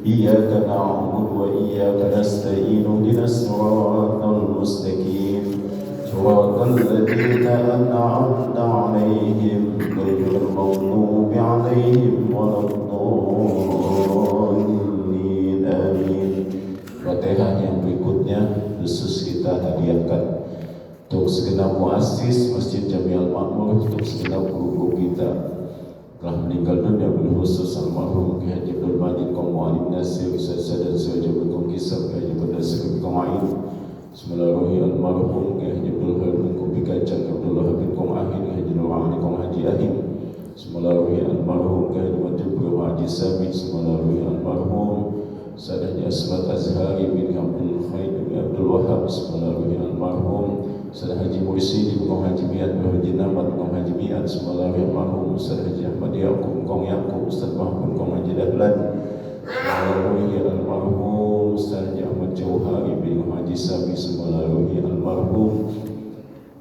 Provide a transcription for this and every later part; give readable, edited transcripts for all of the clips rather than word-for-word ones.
إياك نعبد وإياك نستعين اهدنا الصراط المستقيم صراط الذين أنعمت عليهم غير المغضوب عليهم ولا الضالين آمين. Fatihah yang berikutnya khusus kita hadiahkan untuk segenap muassis Masjid Jami'al Makmur, untuk segenap guru kita telah meninggal dunia, berkhusus almarhum Ki Haji Abdul Majid Qom Mu'alim Nasir Ustaz dan Sahaja Berkong Kisah Ki Haji Berdasar Berkong Ain Bismillahirrahmanirrahim almarhum Ki Haji Abdul Harun Kopi Kacang Abdullah bin Qom Ahin Ki Haji Nurani Qom Haji Ahim Bismillahirrahmanirrahim almarhum Ki Haji Majid Berkong Haji Sabit Bismillahirrahmanirrahim almarhum Ustaz Haji Asmat Azhari bin Abdul Khaid bin Abdul Wahab Bismillahirrahmanirrahim almarhum Ustaz Haji Mursidi Bukong Haji Miat Haji Namat Bukong Haji Miat Bismillahirrahmanirrahim almarhum Ustaz Haji Ahmad Yaqub Bukong Yaqub Ustaz Mahmud Bukong Haji Dahlan Bismillahirrahmanirrahim almarhum Ustaz Haji Ahmad Jauhari bin Haji Sabi Bismillahirrahmanirrahim almarhum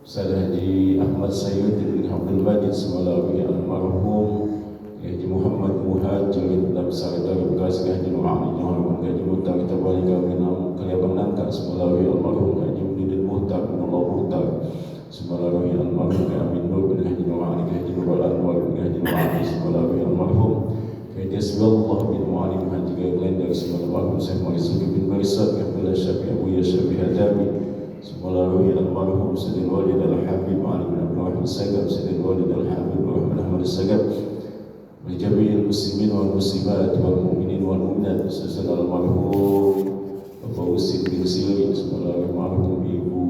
Ustaz Haji Ahmad Sayyid bin Abdul Majid Bismillahirrahmanirrahim almarhum Haji Muhammad Muhajir dalam Sardar Bekas Haji Nu'ani Nyohar Haji Mutar Tabalika Minam Kaliabang Nangka Bismillahirrahmanirrahim almarhum Haji Mudin Muhtar Minullah Muhtar Bismillahirrahmanirrahim almarhum Amin Nur bin Haji Nu'ani Haji Nurul Anwar bin Haji Nu'ani Bismillahirrahmanirrahim almarhum Haji Asballah bin Mu'ani Haji Gailendar Bismillahirrahmanirrahim Syekh Maisuki bin Barisat Abdullah Syafi Abu Yasyafi Hadami Bismillahirrahmanirrahim almarhum Sayyidil Walid Al-Habib Ali bin Abdul Rahman Sagab Sayyidil Walid Al-Habib Rahman Ahmad Sagab Jami'il muslimin wal muslimat wal mu'minin wal mu'minat khususan almarhum Bapak Usin bin Sili almarhum Ibu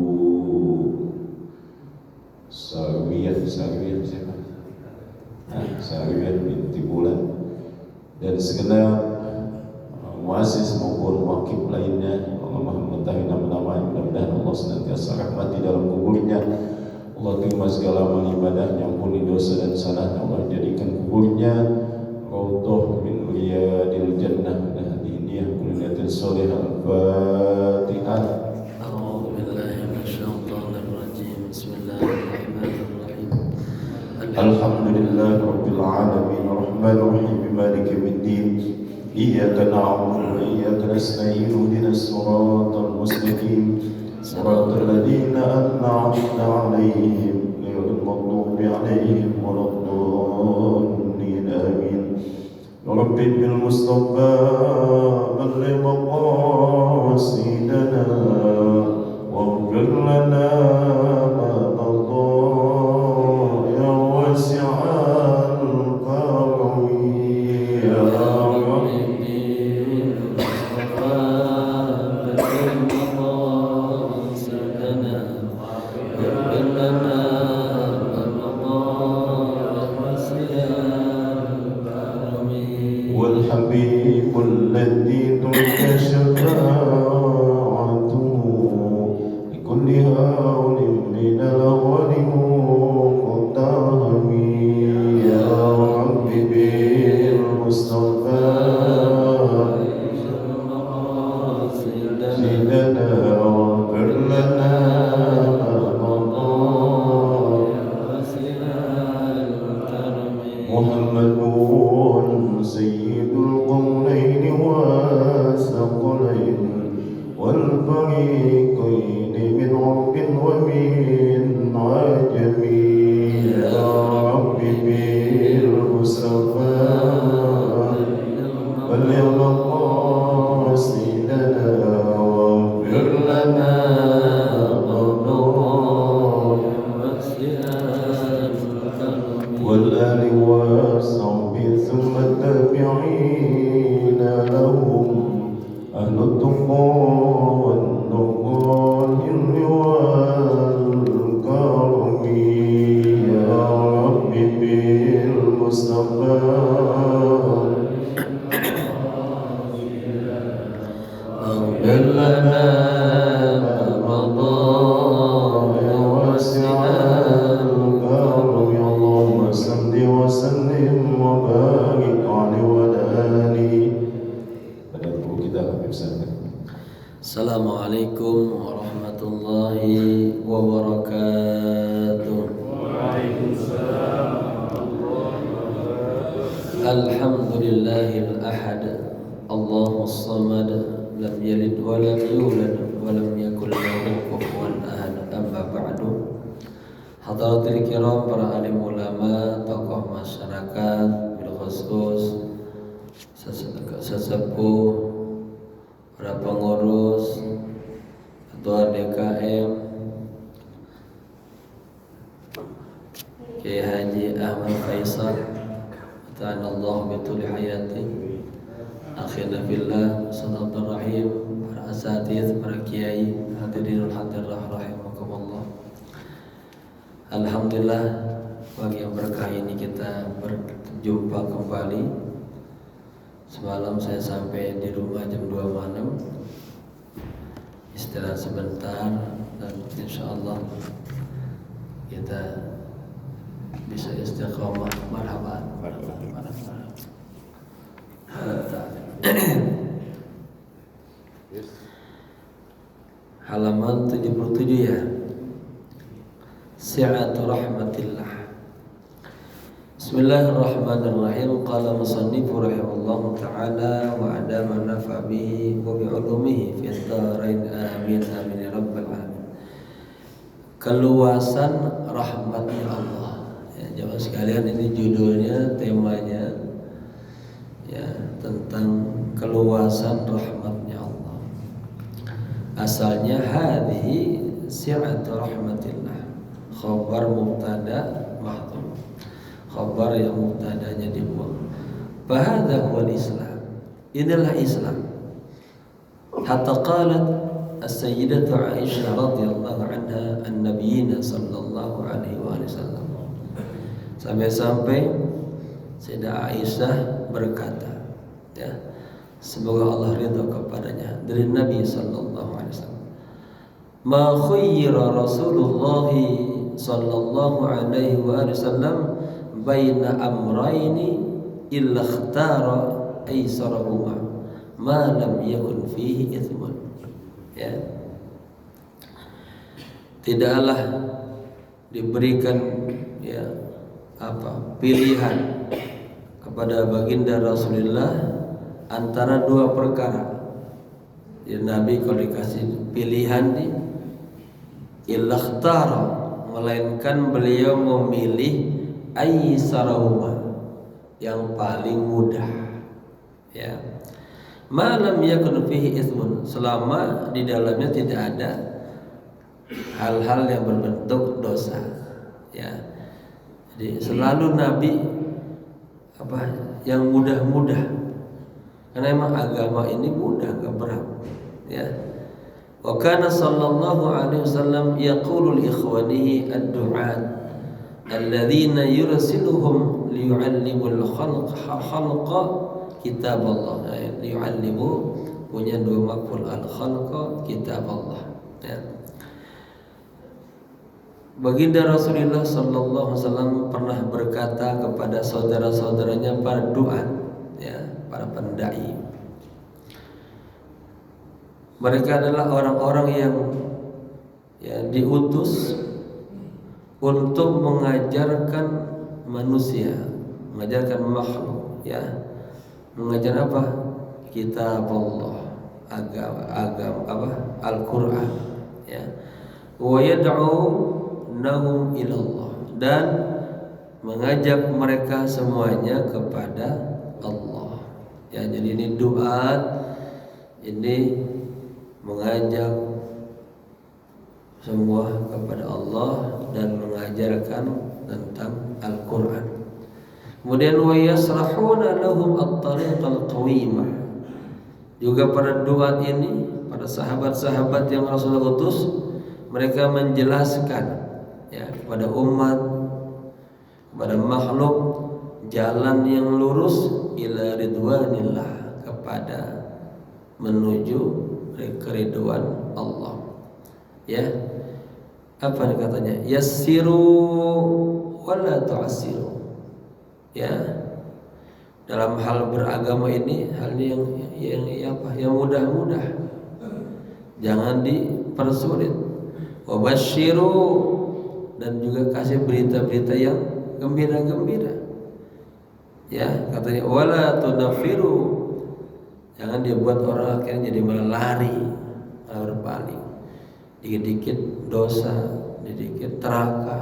Sarwiyah siapa? Sarwiyah binti Bulan dan segenap muassis maupun wakil lainnya. Allah Maha mengetahui nama-nama, mudah-mudahan Allah senantiasa rahmati dalam kuburnya. Allah terima segala amal ibadahnya, ampuni dosa dan salahnya. Allah jadikan kuburnya raudhah min riyadil jannah dan hadiniyah kulliyatin sholihah. Al-Fatihah. A'udzu billahi minasyaitonir rajim. Bismillahirrahmanirrahim. Alhamdulillahi rabbil alamin arrahmanir rahim maliki yaumiddin. Iyyaka na'budu wa iyyaka nasta'in ihdinas siratal mustaqim صراط الذين أنعمت عليهم غير المغضوب عليهم ولا الضالين آمين. رب بالمصطفى بلغ مقاصدنا واغفر لنا ما مضى يا واسع الكرم يا رب والحبيب الذي تلك شفاعته لكل هول من الأول مقتهم يا رب بالمصطفى سيدنا واغفر لنا محمد سيد القولين والثقلين والفريقين من عرب ومن عجم يا رب بالمصطفى بلغ مقاصدنا واغفر لنا والآل والصحب ثم التابعين لهم أهل التقى والنقى العلم والكرم يا رب بالمصطفى اغفر لنا ما مضى يا واسع الكرم يا اللهم صل وسلم وبارك عليه وعلى آله. Pada guru kita Habib Sa'id. Assalamualaikum warahmatullahi wabarakatuh. Waalaikumsalam. Alhamdulillahil ahad Allahus samad, lam yalid wa lam yulad wa lam yakul lahu kufuwan ahad. Amma ba'du. Hadratil kiram, para alim ulama, tokoh masyarakat, bil khusus sesepuh, para pengurus, ketua DKM, Kiai Haji Ahmad Faisal, ta'anallahu bituli hayati, akhirna billah, Ustaz Rahim, para asatidz, para kiai, hadirin hadirah rahimakumullah. Alhamdulillah, pagi yang berkah ini kita berjumpa kembali. Semalam saya sampai di rumah jam 2 malam, istirahat sebentar, dan insyaallah kita bisa istiqomah. Marhaban. Halaman 77 ya. Si'atu rahmatillah. Bismillahirrahmanirrahim. Qala musannifu rahimahullahu ta'ala wa adama nafa bihi wa bi'ulumihi fi dharain amin amin ya rabbal alamin. Keluasan rahmatnya Allah. Ya, jemaah sekalian, ini judulnya, temanya ya, tentang keluasan rahmatnya Allah. Asalnya hadhihi si'atu rahmatillah. Khabar mubtada mahdhuf. Khabar yang mubtadanya dibuang. Fahadha huwal Islam. Inilah Islam. Hatta qalat as-sayyidatu Aisyah radhiyallahu anha an-nabiyina sallallahu alaihi wasallam. Sampai-sampai Sayyidah Aisyah berkata, ya, semoga Allah ridha kepadanya, dari Nabi sallallahu alaihi wasallam, ma khayyara Rasulullah sallallahu alaihi wasallam baina amrayni illa ikhtara aysarahuma ma lam yakun fihi ithmun. Ya, tidaklah diberikan ya pilihan kepada baginda Rasulullah antara dua perkara. Ya, Nabi kalau dikasih pilihan di illa ikhtara, melainkan beliau memilih aisarahuma, yang paling mudah. Ya, malam yakun fihi itsmun, selama di dalamnya tidak ada hal-hal yang berbentuk dosa. Ya, jadi selalu Nabi yang mudah-mudah, karena emang agama ini mudah, gak berat. Ya, wa kana sallallahu alaihi wasallam yaqulu li ikhwanihi ad-du'at alladzina yursiluhum liyu'allimul khalqa kitab Allah. Liyu'allimu punya dua maf'ul, al-khalqa kitab Allah. Ya. Baginda Rasulullah sallallahu alaihi wasallam pernah berkata kepada saudara-saudaranya para du'at, ya, para pendai. Mereka adalah orang-orang yang diutus untuk mengajarkan manusia, mengajarkan makhluk, ya, mengajar apa? Kitab Allah, agama Al-Qur'an, ya. Wa yad'unahum ila Allah, dan mengajak mereka semuanya kepada Allah. Ya, jadi ini doa, ini mengajak semua kepada Allah dan mengajarkan tentang Al-Quran. Kemudian wa yasrahuna lahum at-tariqal qawimah. Juga para duat ini, para sahabat-sahabat yang Rasulullah utus, mereka menjelaskan, ya, kepada umat, kepada makhluk, jalan yang lurus ila ridwanillah, kepada menuju keridhaan Allah. Ya, apa katanya? Yassiru wala tu'assiru. Ya, dalam hal beragama ini, hal yang mudah-mudah, jangan dipersulit. Wabashiru, dan juga kasih berita-berita yang gembira-gembira. Ya, katanya wala tunafiru, Jangan dia buat orang akhirnya jadi malah lari, malah berpaling. Dikit-dikit dosa, dikit neraka,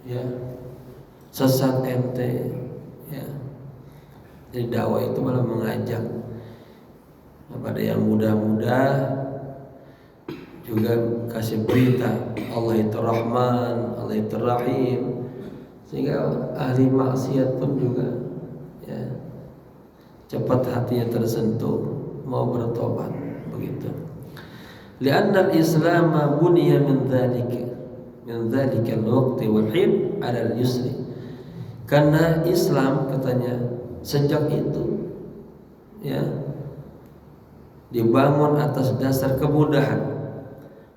ya, sesat ente, ya. Jadi dakwah itu malah mengajak kepada yang muda-muda, juga kasih berita Allah itu Rahman, Allah itu Rahim, sehingga ahli maksiat pun juga, ya, cepat hatinya tersentuh mau bertobat begitu. Lianna al-Islam buniya min dzalika al-waqti wal hin 'ala al-yusri. Karena Islam katanya sejak itu, ya, dibangun atas dasar kemudahan.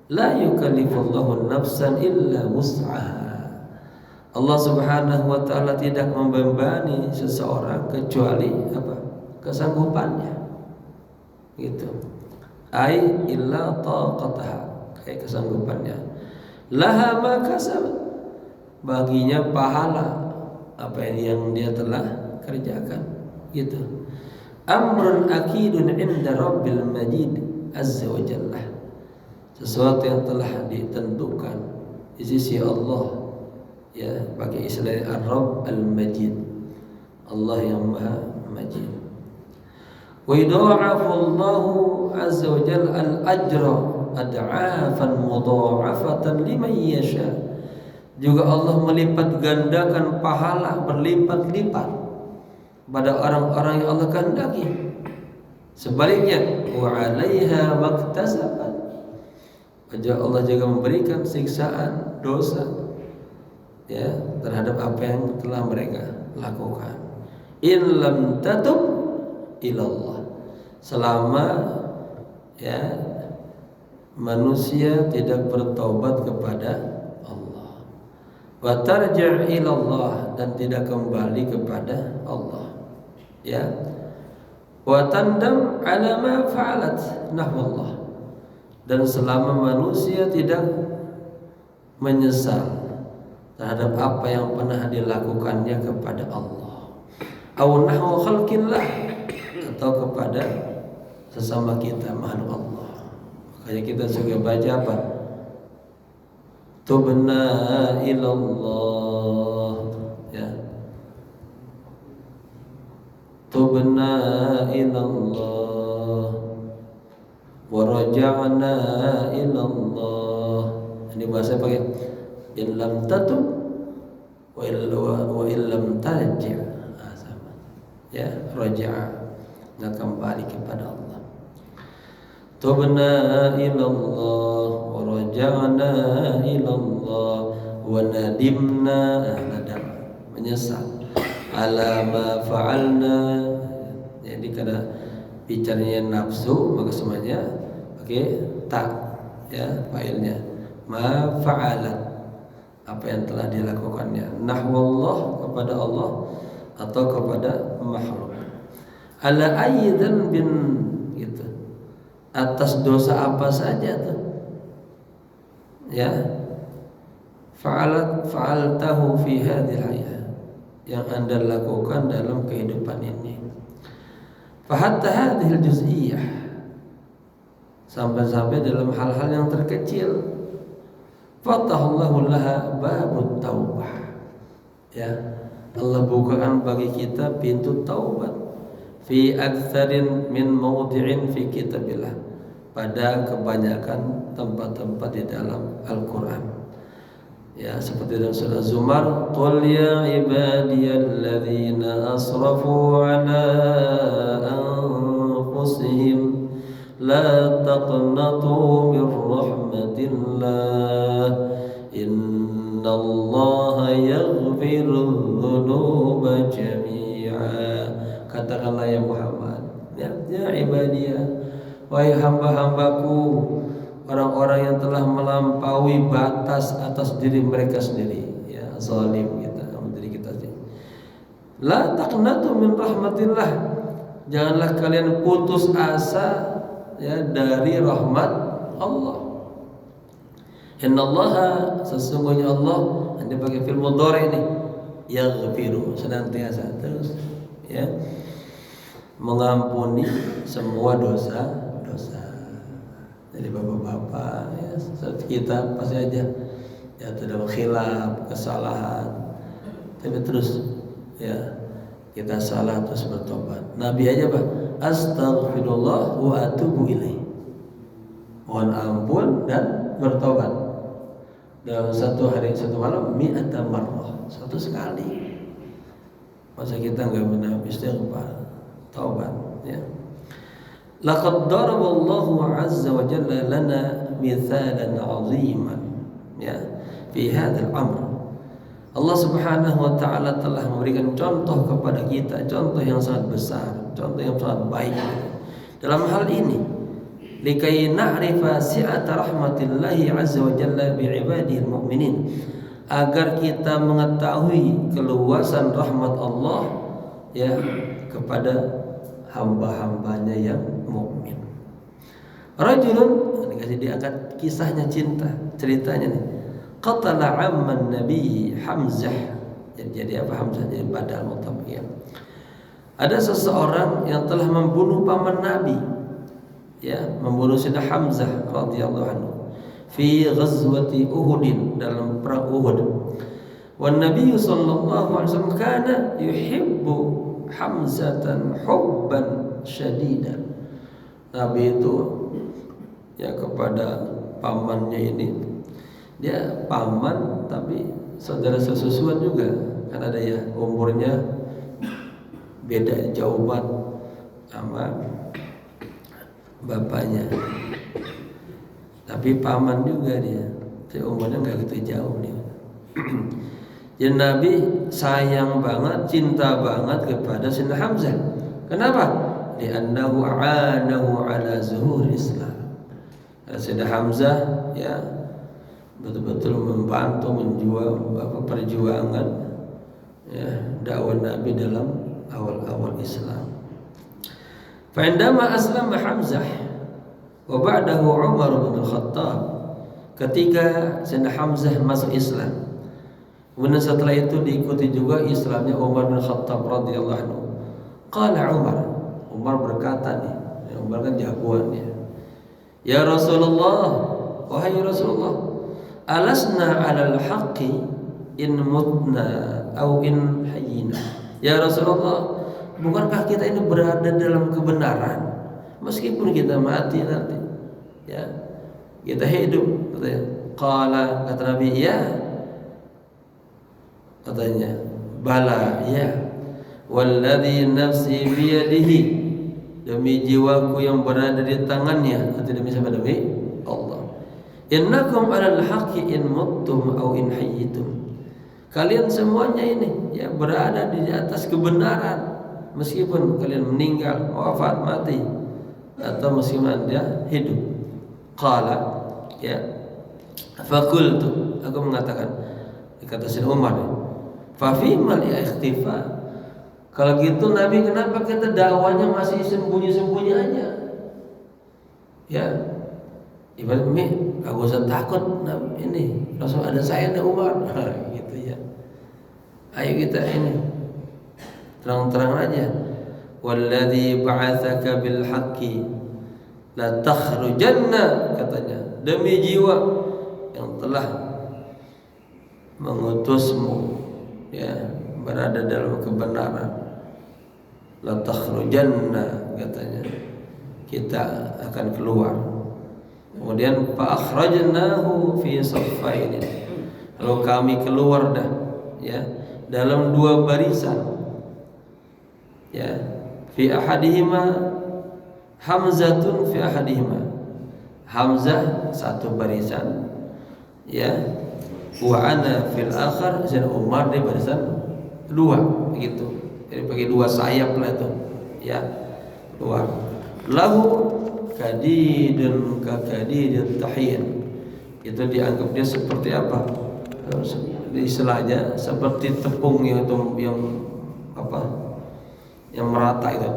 La yukallifullahu nafsan illa wus'aha. Allah Subhanahu wa taala tidak membebani seseorang kecuali apa? Kesanggupannya. Gitu. Ai illa taqataha, kayak kesanggupannya. Laha ma kasabat, baginya pahala apa yang dia telah kerjakan, gitu. Amrun akidun inda Rabbil Majid azza wa jalla, sesuatu yang telah ditentukan di sisi Allah, ya, pakai istilah Ar-Rabb Al-Majid, Allah yang Maha Majid. Wa yudha'afu Allahu azza wa jalla al-ajra ad'afan mudha'afatan liman yasha. Juga Allah melipat gandakan pahala berlipat-lipat pada orang-orang yang Allah kehendaki. Sebaliknya, wa 'alaiha maktasabat, Allah juga memberikan siksaan dosa, ya, terhadap apa yang telah mereka lakukan. In lam tatub ilallah, selama, ya, manusia tidak bertobat kepada Allah, wa tarji' ilallah, dan tidak kembali kepada Allah, ya, wa tandam ala ma fa'alat nahwallah, dan selama manusia tidak menyesal terhadap apa yang pernah dilakukannya kepada Allah, au nahwa khalqillah, atau kepada sesama kita makhluk Allah. Makanya kita juga baca apa? Tubna ilallah, ya. Tubna ilallah wa raja'na ilallah. Ini bahasa pakai in lam tatub wa illam tarji', sama, ya, raja'a, nggak kembali kepada Allah. Tubna ilallah wa raja'na ilallah wa nadimna, nadam, menyesal, ala ma fa'alna. Jadi karena bicaranya nafsu, maka semuanya pakai ta, ya, fa'ilnya. Ma fa'alat, apa yang telah dilakukannya, nahwallah, kepada Allah atau kepada makhluk. Ala aydan bin, gitu, atas dosa apa saja tuh, ya, fa'altahu fi hadhil hayah, yang Anda lakukan dalam kehidupan ini. Fa hatta hadhil juz'iyyah, sampai-sampai dalam hal-hal yang terkecil, fatahallahu laha babut taubah, ya, Allah bukakan bagi kita pintu taubat fi aktsarin min mawdi'in fi kitabillah, pada kebanyakan tempat-tempat di dalam Al-Qur'an, ya, seperti dalam surah Zumar, qul ya ibadiyalladzina asrafu ala anfusihim la taqnatu min rahmatillah innallaha yaghfiru dzunuba jami'a. Katakanlah ya Muhammad, ya ibadiyah, wahai hamba-hambaku, orang-orang yang telah melampaui batas atas diri mereka sendiri, ya, zalim kita, diri kita sendiri. La taqnatu min rahmatillah, janganlah kalian putus asa, ya, dari rahmat Allah. Innallaha, sesungguhnya Allah, Anda pakai fi'il mudhari ini, yaghfiru, senantiasa terus, ya, mengampuni semua dosa-dosa. Jadi bapak-bapak ya, kita pasti aja jatuh dalam khilaf, kesalahan, tapi terus ya kita salah terus bertobat. Nabi aja Pak, astaghfirullah wa atubu ilaih. Mohon ampun dan bertobat. Dalam satu hari satu malam mi'ata marrah, satu sekali. Masa kita enggak benar istighfar, taubat ya. Laqad daraballahu 'azza wa jalla lana mithalan 'aziman ya fi hadzal amr. Allah Subhanahu wa taala telah memberikan contoh kepada kita, contoh yang sangat besar, contoh yang sangat baik dalam hal ini. Likai na'rifa si'ata rahmatillahi 'azza wa jalla bi 'ibadihi al-mu'minin, agar kita mengetahui keluasan rahmat Allah ya kepada hamba-hambanya yang mukmin. Rajulun, dikasih diangkat kisahnya cinta, ceritanya nih. Qatala amman Nabi Hamzah. Jadi apa Hamzah? Jadi badal mutabiyah. Ada seseorang yang telah membunuh paman Nabi, ya, membunuh Sayyidina Hamzah radhiyallahu anhu fi ghazwati Uhud, dalam perang Uhud. Wan Nabi sallallahu alaihi wasallam kana yuhibbu Hamzatan hubban syadidan. Nabi itu ya kepada pamannya ini, dia paman tapi saudara sesusuan juga, kan ada ya umurnya beda jauh banget sama bapaknya, tapi paman juga dia, tapi umurnya nggak gitu jauh dia. Jadi Nabi sayang banget, cinta banget kepada Sayyidina Hamzah. Kenapa? Li'annahu a'anahu ala zuhur Islam. Sayyidina Hamzah ya betul-betul membantu perjuangan ya dakwah Nabi dalam awal-awal Islam. Fa'indama aslama Hamzah wa ba'dahu Umar bin Khattab, ketika Sayyidina Hamzah masuk Islam, kemudian setelah itu diikuti juga Islamnya Umar bin Khattab radhiyallahu anhu. Qala Umar berkata nih, Umar kan jagoan ya. Ya Rasulullah, wahai Rasulullah, alasna 'alal haqqi in mutna au in hayyina. Ya Rasulullah, bukankah kita ini berada dalam kebenaran meskipun kita mati nanti? Ya. Kita hidup, katanya. Qala, kata Nabi, ya. Katanya, bala ya, walladzi nafsi biyadihi, demi jiwaku yang berada di tangannya, atau demi siapa? Demi Allah. Innakum 'alal haqqi in muttum aw in hayyitum. Kalian semuanya ini ya berada di atas kebenaran meskipun kalian meninggal, wafat, mati, atau meskipun dia hidup. Qala ya, fakultu, aku mengatakan, kata Sayyidina Umar, fa fimal ikhtifa. Kalau gitu Nabi, kenapa kita dakwanya masih sembunyi-sembunyi aja? Ya, ibaratnya gak usah takut, ini Rasul ada saya dan Umar, gitu ya. Ayo kita ini terang-terang aja. Walladzi ba'atsaka bil haqqi la takhrujanna, katanya, demi jiwa yang telah mengutusmu ya berada dalam kebenaran, la takhrujanna, katanya, kita akan keluar. Kemudian fa akhrajnahu fi saffain, lalu kami keluar dah ya dalam dua barisan ya, fi ahadihima Hamzatun fi ahadihima, Hamzah satu barisan ya, wa ana fil akhar, dan Umar di barisan kedua, begitu. Jadi pakai dua sayap lah itu ya, dua. Lahu kadidun ka kadidut tahin, itu dianggap dia seperti apa? Istilahnya seperti tepung yang apa? Yang merata itu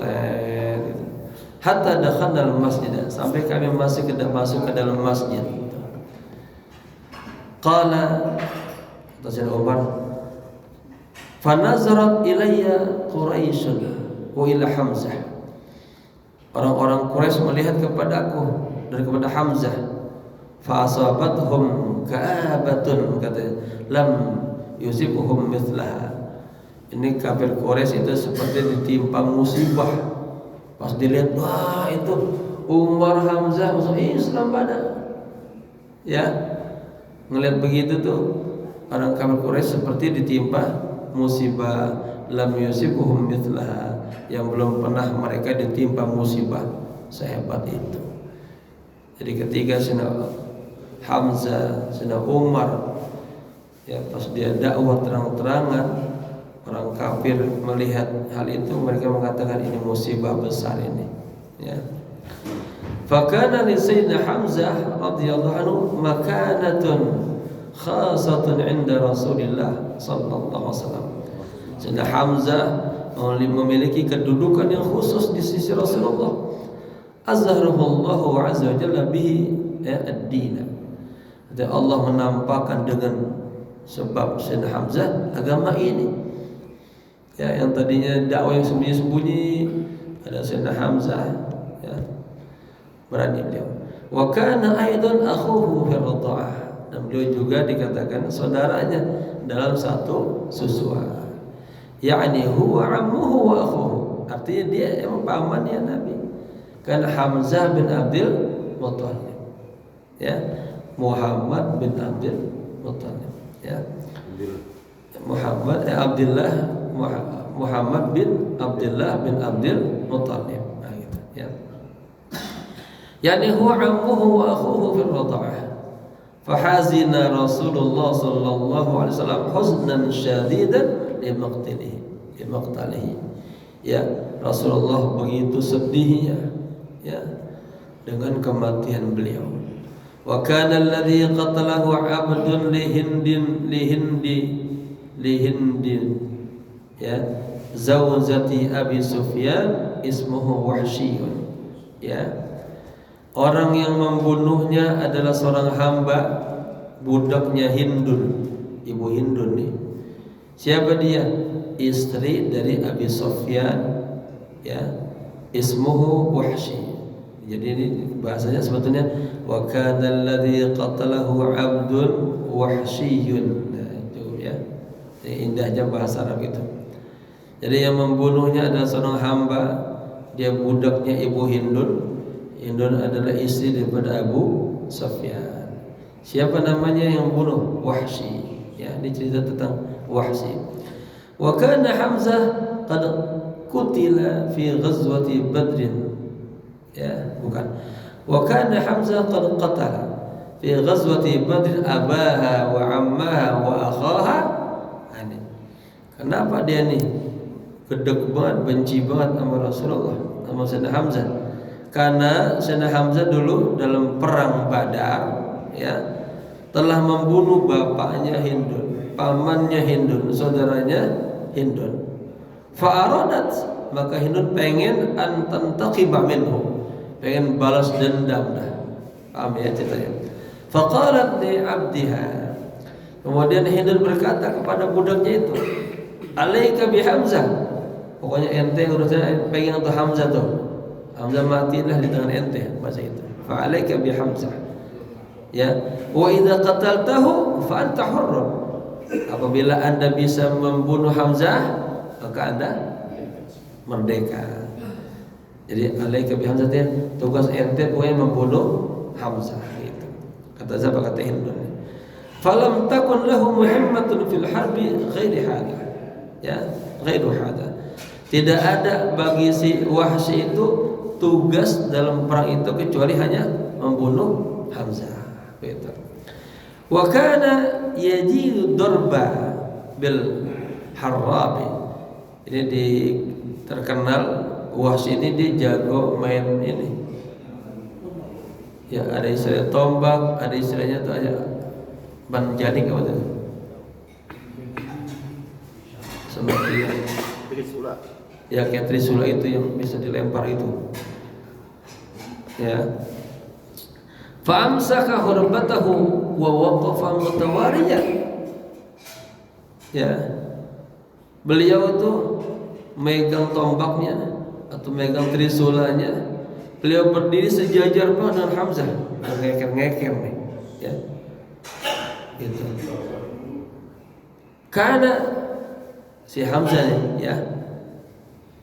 gitu. Hatta dakhalal masjid, sampai kami masuk ke dalam masjid. Qala, kata Sayyidina Umar, fa nazarat ilayya Quraisyun wa ila Hamzah. orang-orang Quraisy melihat kepadaku dan kepada Hamzah, fa asabathum ka'abatun, katanya, lam yusibuhum mithlaha. Ini kafir Quraisy itu seperti ditimpa musibah. Pas dilihat, wah itu Umar Hamzah masuk Islam pada. Ya, ngelihat begitu tuh orang kafir Quraisy seperti ditimpa musibah, lam yusibuhum mithlaha, yang belum pernah mereka ditimpa musibah sehebat itu. Jadi ketika Sayyidina Hamzah, Sayyidina Umar, ya pas dia dakwah terang-terangan, orang kafir melihat hal itu, mereka mengatakan ini musibah besar ini. Ya. Fakana li Sayyidina Hamzah radhiyallahu anhu makanatun khasatun 'inda Rasulillah sallallahu alaihi wasallam. Sayyidina Hamzah memiliki kedudukan yang khusus di sisi Rasulullah. Azharahullahu azza wa jalla bihi ad-din. Jadi Allah menampakkan dengan sebab Sayyidina Hamzah agama ini. Ya, yang tadinya dakwah yang sembunyi-sembunyi, ada Sayyidina Hamzah, ya, berani beliau. Wa kana aidan akhuhu fi ridha'ah, dan beliau juga dikatakan saudaranya dalam satu susuan. Yani huwa ammuhu wa akhuhu, artinya dia emang pamannya Nabi. Kan Hamzah bin Abdul Muthalib, ya, Muhammad bin Abdul Muthalib, ya, Muhammad bin Abdullah bin Abdul Muthalib, nah, gitu, ya. Yani huwa ammuhu wa akhuhu fil radha'ah. Fahazina Rasulullah sallallahu alaihi wasallam huznan syadidan limaqtalihi. Ya, Rasulullah begitu sedihnya, ya, dengan kematian beliau. Wa kana alladhi qatalahu 'abdun lihindin, ya, zawjati Abi Sufyan ismuhu Wahsyiyun, ya. Orang yang membunuhnya adalah seorang hamba, budaknya Hindun, ibu Hindun nih. Siapa dia? Istri dari Abi Sufyan, ya, ismuhu Wahsy. Jadi ini bahasanya sebetulnya wa kana alladhi qatalahu 'abdun wahsyiyyun. Nah, itu, ya. Ini indahnya bahasa Arab itu. Jadi yang membunuhnya adalah seorang hamba, dia budaknya ibu Hindun. Hindun adalah istri daripada Abu Sufyan. Siapa namanya yang bunuh? Wahsy. Ya, ini cerita tentang Wahsy. Wa kana Hamzah qad qutila fi ghazwati Badr. Ya, bukan. Wa kana Hamzah qad qatala fi ghazwati Badr abaha wa ammaha wa akhaha. Ini. Kenapa dia nih gedek banget, benci banget sama Rasulullah, sama Sayyidina Hamzah? Karena Sayyidina Hamzah dulu dalam perang Badar, ya, telah membunuh bapaknya Hindun, pamannya Hindun, saudaranya Hindun. Fa'aradat, maka Hindun pengen antantaqiba minhu, pengen balas dendam dah. Paham ya ceritanya? Faqalat li 'abdiha, kemudian Hindun berkata kepada budaknya itu, alaika bi Hamzah, pokoknya ente urusan pegang tuh Hamzah tuh. Hamzah matilah di tangan ente, bahasa itu. Fa alaika bi Hamzah. Ya, wa idza qataltahu fa anta hurrun. Apabila Anda bisa membunuh Hamzah, maka Anda merdeka. Jadi alaika bi Hamzah, tugas ente pokoknya membunuh Hamzah gitu. Kata siapa? Kata Hindun. Falam takun lahu muhimmatun fil harbi ghairi hada. Ya, ghairu hada. Tidak ada bagi si Wahsy itu tugas dalam perang itu kecuali hanya membunuh Hamzah. Gitu. Wa kana yajidu darba bil harrabi. Ini terkenal Wahsy ini dia jago main ini. Ya, ada istilah tombak, ada istilahnya tuh aja banjanik apa tuh? Seperti trisula. Ya, kayak trisula itu yang bisa dilempar itu. Ya. Fa'amsaka hurbatahu wa waqafa mutawariyan. Ya. Beliau itu megang tombaknya atau megang trisulanya, Beliau berdiri sejajar dengan Hamzah, ngeker-ngeker nih, ya. Gitu. Karena si Hamzah nih, ya,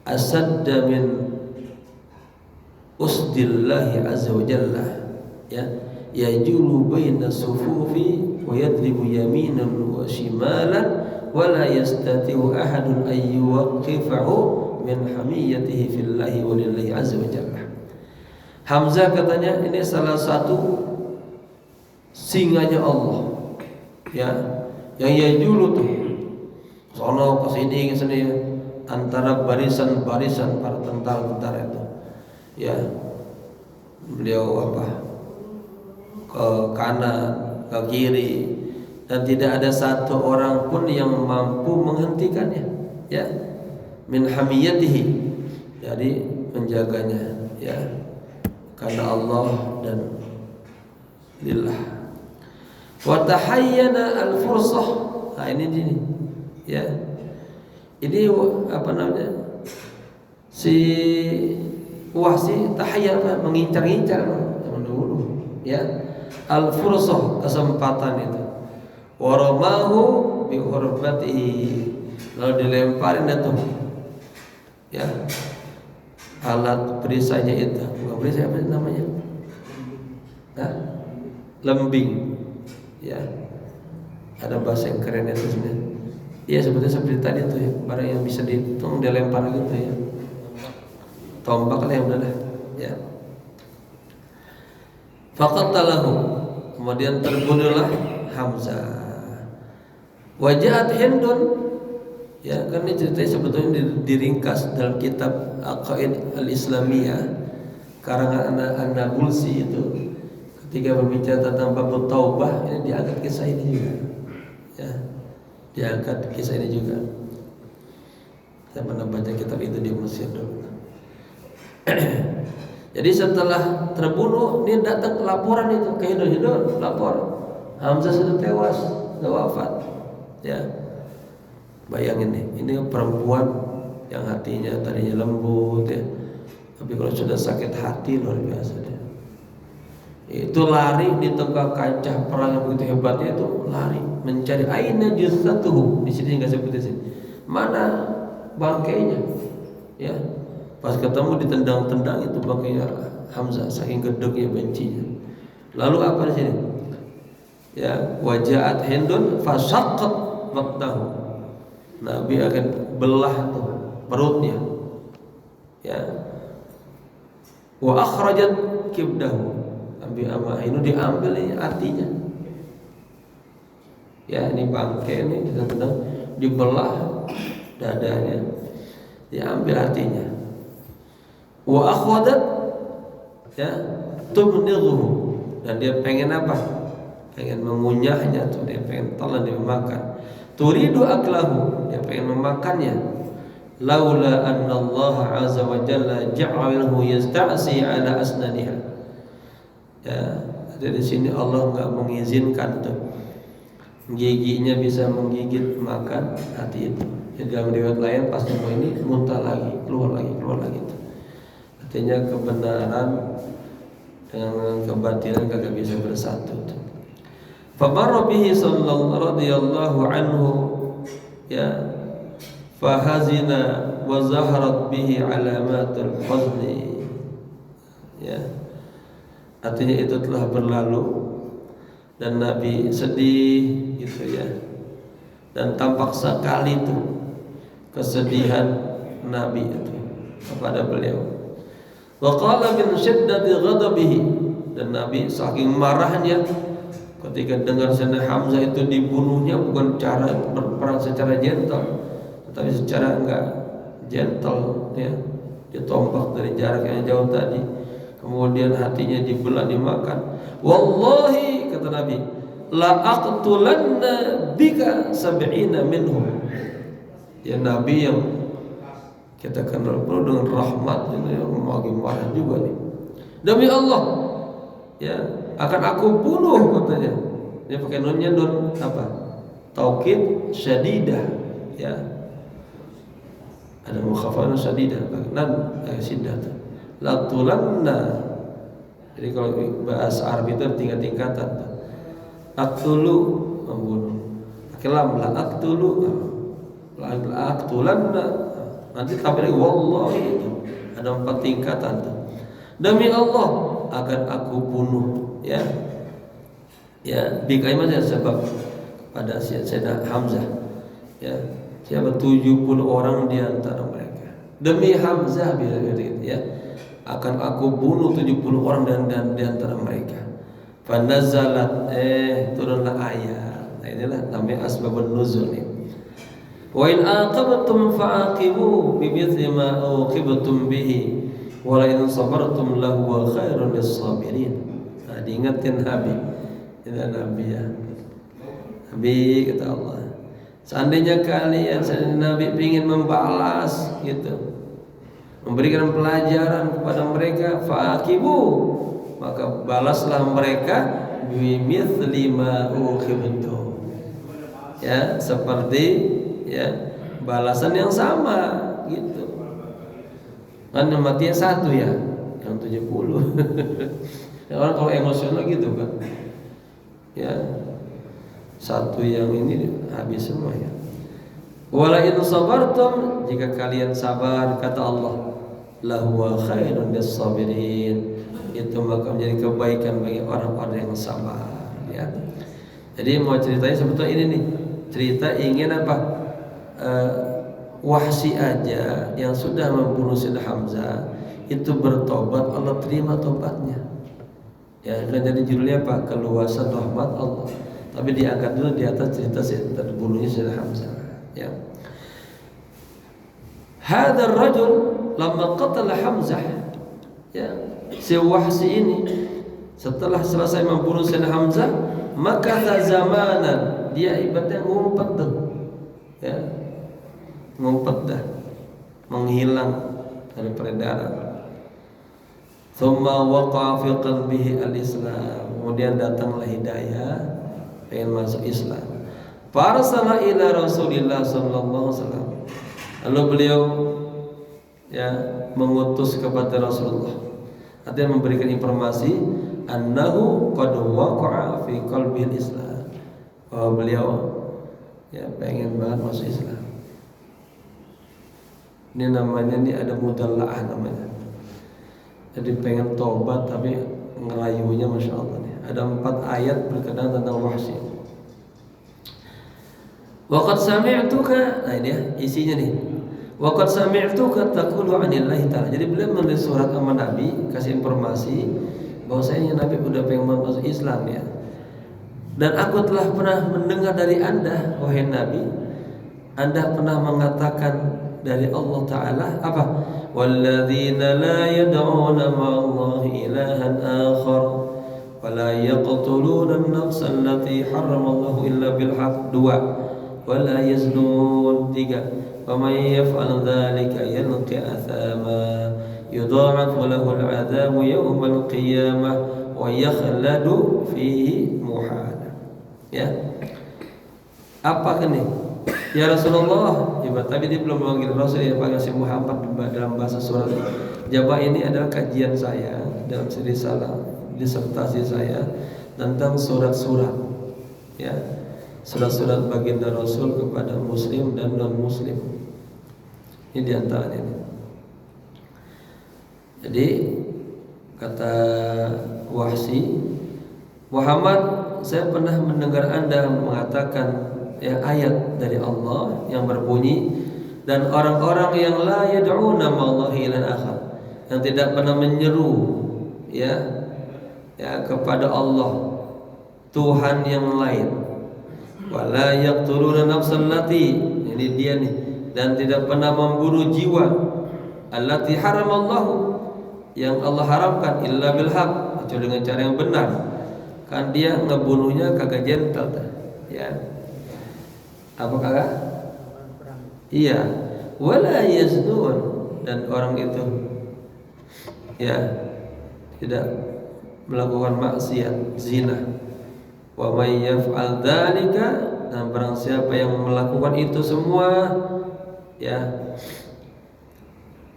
asadda min usdillahi azza wa jalla, ya, yajulu baina sufufi wa yadribu yaminan wa shimalan wa la yastati'u ahadun an yuwaqqifahu min hamiyatihi fillahi wa lillahi azza wa jalla. Hamzah katanya ini salah satu singanya Allah, ya, yang yajulu tuh sono ke sini antara barisan-barisan para tentara-tentara itu, ya, beliau apa, ke kanan, ke kiri, dan tidak ada satu orang pun yang mampu menghentikannya, ya, min hamiyatihi, jadi menjaganya, ya, karena Allah dan lillah. Wa tahayyana al-fursah. Nah ini, ya. Ini apa namanya? Si Wahsi tahayyana mengincar-incar zaman dulu, ya. Al-fursah, kesempatan itu. Wa ramahu bi hurbatihi. Lalu dilemparin itu, ya, alat perisainya itu. Bukan perisai, apa namanya? Hah? Lembing, ya. Ada bahasa yang keren itu sebenarnya. Iya, sebetulnya seperti tadi tuh, ya, barang yang bisa dihitung dia lempar gitu, ya. Tombak lah yang udah, ya. Faqatalahu, kemudian terbunuhlah Hamzah. Wajahat Hindun, ya, kan ini ceritanya sebetulnya diringkas dalam kitab Aqaid Al-Islamiyah karangan An-Nabulsi itu. Ketika berbicara tentang bab taubah, ini diangkat kisah ini juga, ya, diangkat kisah ini juga. Saya pernah baca kitab itu di Mesir dulu. Jadi setelah terbunuh, dia datang ke laporan itu ke Hindun, lapor Hamzah sudah tewas, sudah wafat, ya. Bayangin nih, ini perempuan yang hatinya tadinya lembut, ya, tapi kalau sudah sakit hati luar biasa dia. Itu lari di tengah kancah perang yang begitu hebatnya, itu lari mencari aina jussatuhu. Di sini nggak sebut di sini. Mana bangkainya? Ya, pas ketemu ditendang-tendang itu bangkainya Hamzah, saking gedeknya bencinya. Lalu apa di sini? Ya, wajahat Hindun fasaqqat batnahu. Nabi akan belah tuh perutnya, ya. Wa akhrajat kibdahu. Nabi Ama'inu diambil ini hatinya, ya, ini bangkai ini ditendang, dibelah dadanya, diambil hatinya. Wa akhwadat, ya, tubnighu, dan dia pengen apa? Pengen mengunyahnya tuh, dia pengen telan, dia makan. Turidu aklahu, dia pengen memakannya. Laula anna Allah azza wa jalla ja'alahu yasta'si ala asnaniha. Ya, dari sini Allah enggak mengizinkan tuh giginya bisa menggigit makan hati itu. Jadi dalam riwayat lain pas semua ini muntah lagi, keluar lagi tuh. Artinya kebenaran dengan kebatilan kagak bisa bersatu tuh. Famarra bihi sallallahu radhiyallahu anhu, ya, fahazina wa zaharat bihi alamatul huzni, ya. Artinya itu telah berlalu dan Nabi sedih gitu, ya. Dan tampak sekali itu kesedihan Nabi itu kepada beliau. Wa qala min syiddati ghadabihi, dan Nabi saking marahnya ketika dengar Sayyidina Hamzah itu dibunuhnya, bukan cara berperang secara gentle, tetapi secara enggak gentle, ya. Ditombak dari jarak yang jauh tadi. Kemudian hatinya dibelah, dimakan. Wallahi, kata Nabi, la aqtulanna bika sab'ina minhum. Ya, Nabi yang kita kenal penuh dengan rahmat, ini lagi marah juga nih. Demi Allah, ya, akan aku bunuh, katanya. Dia pakai nunnya nun apa? Taukid syadidah, ya. Ada mukhafafah syadidah, nan syiddah. latulanna. Jadi kalau bahasa Arab itu tingkat-tingkatan. Aktulu membunuh. Pakai lam la aktulu. La aktulanna. Nanti tapi wallahi itu ada 4 tingkatan tuh. Demi Allah akan aku bunuh, ya. Ya, bikaimannya sebab pada Sayyidina Hamzah. Ya, siapa 70 orang di antara mereka. Demi Hamzah ya, akan aku bunuh 70 orang dan di antara mereka. Fanazalat turunlah ayat. Nah, inilah namanya asbabun nuzul ini. Wa in aqabtum fa'aqibu bimithli ma uqibtum bihi wa la in sabartum lahu khairun lis-sabirin. Nah, diingatkan Habib. Itu Nabi ya. Nabi kata Allah, seandainya Nabi ingin membalas gitu, memberikan pelajaran kepada mereka, fa'aqibu, maka balaslah mereka bimithli ma uqibtum. Ya, seperti ya balasan yang sama gitu. Kan matinya 1 ya, yang 70. Orang kalau emosional gitu kan. Ya. 1 yang ini habis semua ya. Wala in sabartum, jika kalian sabar kata Allah, lahu khairun lis-sabirin. Itu maka menjadi kebaikan bagi orang-orang yang sabar ya. Jadi mau ceritanya sebetulnya ini nih. Cerita ingin apa? Wahsi aja yang sudah membunuh Sayyidina Hamzah itu bertobat, Allah terima tobatnya. Ya, kan jadi judulnya apa? Keluasan rahmat Allah. Tapi diangkat dulu di atas cerita terbunuhnya Sayyidina Hamzah. Ya. Hadzal rajul lamma qatala Hamzah. Ya, si Wahsi ini setelah selesai membunuh Sayyidina Hamzah, maka zamanan dia ibaratnya ngumpet tuh. Ya. Ngumpet dah, menghilang dari peredaran. Thumma waqa'a fi qalbihi al-Islam. Kemudian datanglah hidayah, pengen masuk Islam. Farsala ila Rasulillah sallallahu alaihi wasallam. Lalu beliau ya mengutus kepada Rasulullah. Artinya memberikan informasi annahu qad waqa'a fi qalbihi al-Islam. Bahwa beliau ya pengen banget masuk Islam. Ini namanya ada mudalla'ah namanya. Jadi pengen tobat tapi ngerayunya Masya Allah nih. Ada 4 ayat berkenaan tentang Wahsy. Waqad sami'tuka, nah ini ya isinya nih. Waqad sami'tuka taqulu 'anillahi ta'ala. Jadi beliau menulis surat sama Nabi, kasih informasi bahwasanya Nabi udah pengen masuk Islam ya. Dan aku telah pernah mendengar dari Anda wahai Nabi, Anda pernah mengatakan dari Allah Ta'ala apa? Walladzina la yad'una ma'allahi ilahan akhar wa la yaqtuluna an-nafsa allati harramallahu illa bil haqq 2 wa la yaznun 3 wa may yaf'al dzalika yalqa athama yudha'afu lahu al-'adzabu yawmal qiyamah wa yakhladu fihi muhana. Ya. Apa ini? Ya Rasulullah, ya, tapi dia belum memanggil Rasul, ya panggil si Muhammad dalam bahasa surat. Jabah ini adalah kajian saya dalam risalah disertasi saya tentang surat-surat, ya, surat-surat baginda Rasul kepada Muslim dan non Muslim. Ini diantaranya ini. Jadi kata Wahsy, Muhammad, saya pernah mendengar Anda mengatakan ya ayat dari Allah yang berbunyi dan orang-orang yang la yad'una ma'allahi ilahan akhar, yang tidak pernah menyeru ya kepada Allah Tuhan yang lain, wala yaqtuluna nafsan allati, ini dia nih, dan tidak pernah membunuh jiwa allati haramallahu, yang Allah haramkan, illa bil haq, kecuali dengan cara yang benar. Kan dia ngebunuhnya kagak gentle ya. Apa kagak? Iya. Wala yaznun, dan orang itu ya tidak melakukan maksiat zina. Wa may yaf'al dzalika, dan barang siapa yang melakukan itu semua ya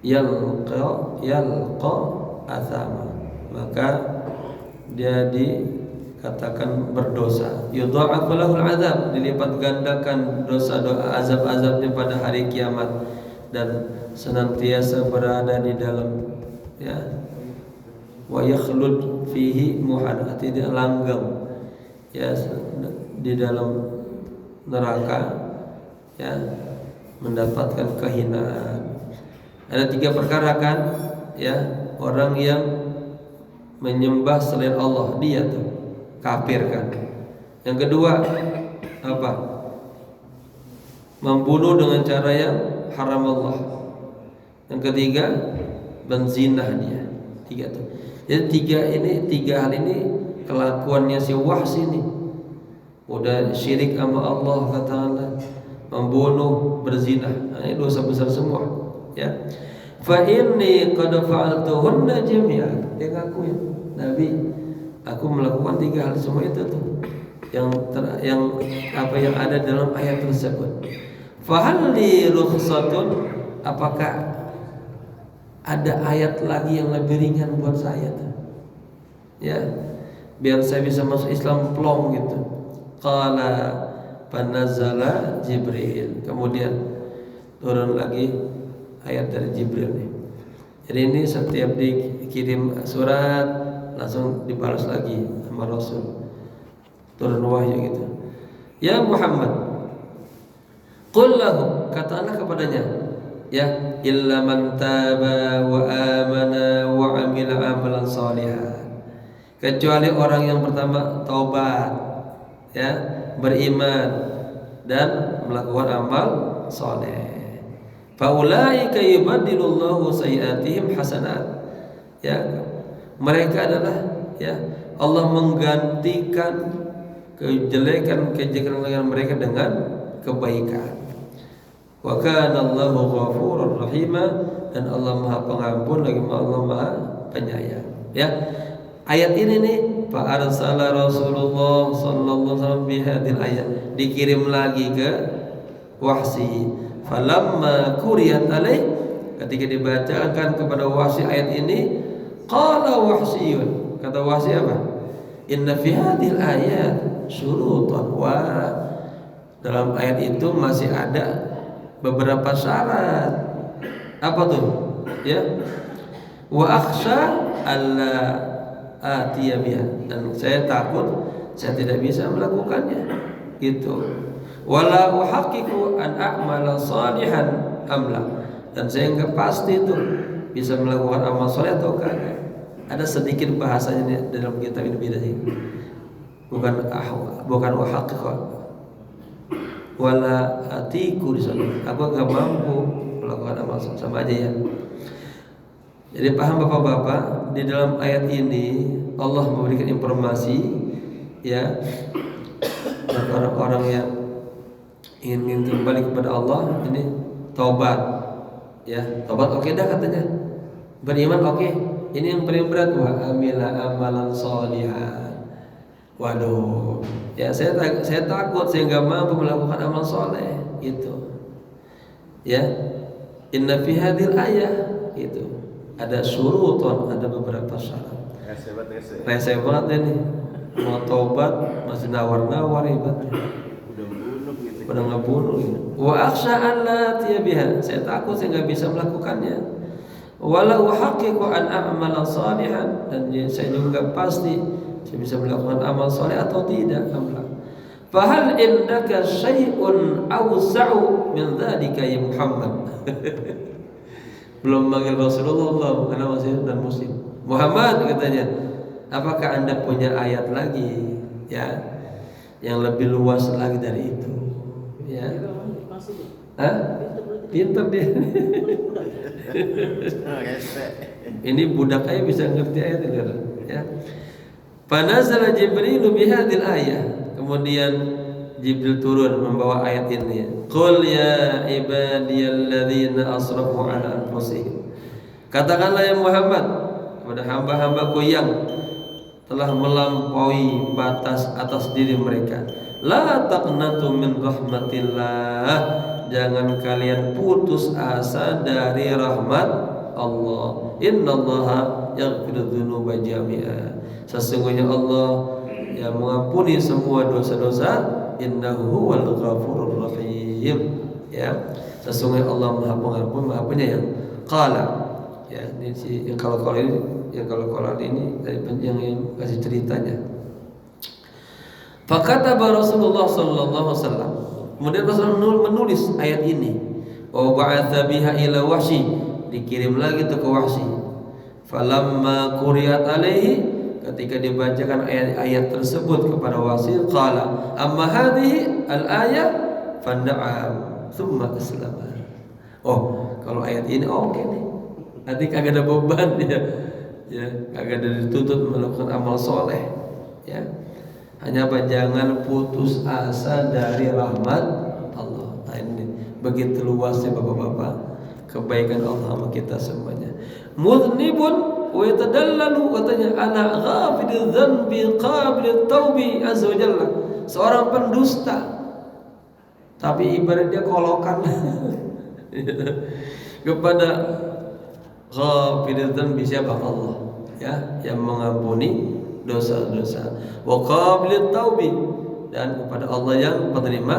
yalqa athama, maka dia dikatakan berdosa. Yudha'afu lahul azab, dilipat gandakan dosa azab-azabnya pada hari kiamat, dan senantiasa berada di dalam, ya, wa yakhlud fihi muhad, tidak langgeng, ya, di dalam neraka, ya, mendapatkan kehinaan. Ada 3 perkara kan, ya, orang yang menyembah selain Allah, dia tuh kafir kan. Yang kedua apa? Membunuh dengan cara yang haram Allah. Yang ketiga menzinah dia. 3 tuh. Jadi 3 hal ini kelakuannya si Wahsy ini. Udah syirik sama Allah katakanlah, membunuh, berzina. Nah, ini dosa besar semua, ya. Fa inni qad fa'altuhunna jami'an. Dia ngaku, ya, Nabi, aku melakukan 3 hal semua itu tuh. Yang apa yang ada dalam ayat tersebut. Fa hal li rukhsatun, apakah ada ayat lagi yang lebih ringan buat saya tuh, ya, biar saya bisa masuk Islam plong gitu. Qala fanazala Jibril, kemudian turun lagi ayat dari Jibril nih. Jadi ini setiap dikirim surat langsung dibalas lagi sama Rasul, turun wahyu gitu. Ya Muhammad, qul lahu, katakanlah kepadanya, ya, illa man taba wa amana wa amila amalan shalihan, kecuali orang yang pertama taubat, ya, beriman dan melakukan amal saleh. Faulaika yubaddilullahu sayiatihim hasanat, ya, mereka adalah, ya, Allah menggantikan kejelekan mereka dengan kebaikan. Wa kana Allahu ghafurur rahima, dan Allah Maha Pengampun lagi Allah Maha Penyayang, ya. Ayat ini nih, fa arsala Rasulullah sallallahu alaihi wasallam bihadil ayat, dikirim lagi ke Wahsy. Falamma quriyat alaih, ketika dibacakan kepada Wahsy ayat ini, qala Wahsyun, kata Wahsy apa? Inna fi hadhil ayat syurutan, wa dalam ayat itu masih ada beberapa syarat. Apa tuh? Ya. Wa akhsha alla atiya biha, dan saya takut saya tidak bisa melakukannya, gitu. Wala uhaqqiqu an a'mala salihan amla, dan saya enggak pasti itu bisa melakukan amal saleh atau kagak. Ada sedikit bahasanya dalam kitab ini beda sih. Bukan uhaqqiqu, wala atiku di sana. Aku enggak mampu melakukan amal saleh, sama aja, ya. Jadi paham Bapak-bapak, di dalam ayat ini Allah memberikan informasi, ya, bagi orang-orang yang ingin kembali kepada Allah ini taubat, ya, taubat oke dah katanya, beriman oke, ini yang paling berat, wa amila amalan sholihan. Waduh, ya, saya takut, saya nggak mampu melakukan amal soleh, gitu, ya. Inna fi hadhil ayah, gitu, ada syuruton, ada beberapa syarat. Rese banget ini, mau taubat masih nawar-nawar ibadah. Udah ngebunuh, gitu. Wa akhsha alla tiyabiha, saya takut saya nggak bisa melakukannya. Wala uhaqqiqu an a'mala salihan, dan saya juga pasti saya bisa melakukan amal soleh atau tidak. Fahal indaka syai'un awsa'u min dzalika ya Muhammad. Belum manggil Rasulullah karena masih dan muslim. Muhammad katanya, apakah Anda punya ayat lagi, ya, yang lebih luas lagi dari itu? Ya. Hah? Pintar dia. Ini budak aja bisa ngerti ayat ini, ya. Fanazala Jibril bihadil ayat. Kemudian Jibril turun membawa ayat ini. Qul ya ibadiyalladzina asrafu ala anfusihim. Katakanlah ya Muhammad kepada hamba-hambaku yang telah melampaui batas atas diri mereka, la taqnatu min rahmatillah, jangan kalian putus asa dari rahmat Allah. Innallaha yaghfiru dzunuba jami'a. Sesungguhnya Allah yang mengampuni semua dosa-dosa. Innahu huwal ghafurur rahim. Ya, sesungguhnya Allah Maha Pengampun, Maha Penyayang. Qala, ya, ini si yang kalau ini yang kasih ceritanya. Fakataba Rasulullah sallallahu alaihi wasallam. Kemudian Rasulullah menulis ayat ini. Wa ba'atha biha ila Wahsy, dikirim lagi ke Wahsy. Falamma quriyat alaihi, ketika dibacakan ayat-ayat tersebut kepada Wahsy, qala amma hadhihi al-ayah fanda'am thumma aslama. Oh, kalau ayat ini oke nih. Nanti kagak ada beban ya. Ya, kagak ada dituntut melakukan amal soleh. Ya. Hanya apa? Jangan putus asa dari rahmat Allah. Nah, ini begitu luasnya bapak-bapak kebaikan Allah sama kita semuanya. Mudnibun wa yatadallalu, katanya ana ghafidz dzanbi qabilut taubi azza wa jalla. Seorang pendusta tapi ibarat dia kolokan kepada ghafidz dzanbi, siapa? Allah, ya, yang mengampuni dosa-dosa. Wa qabilut taubi, dan kepada Allah yang penerima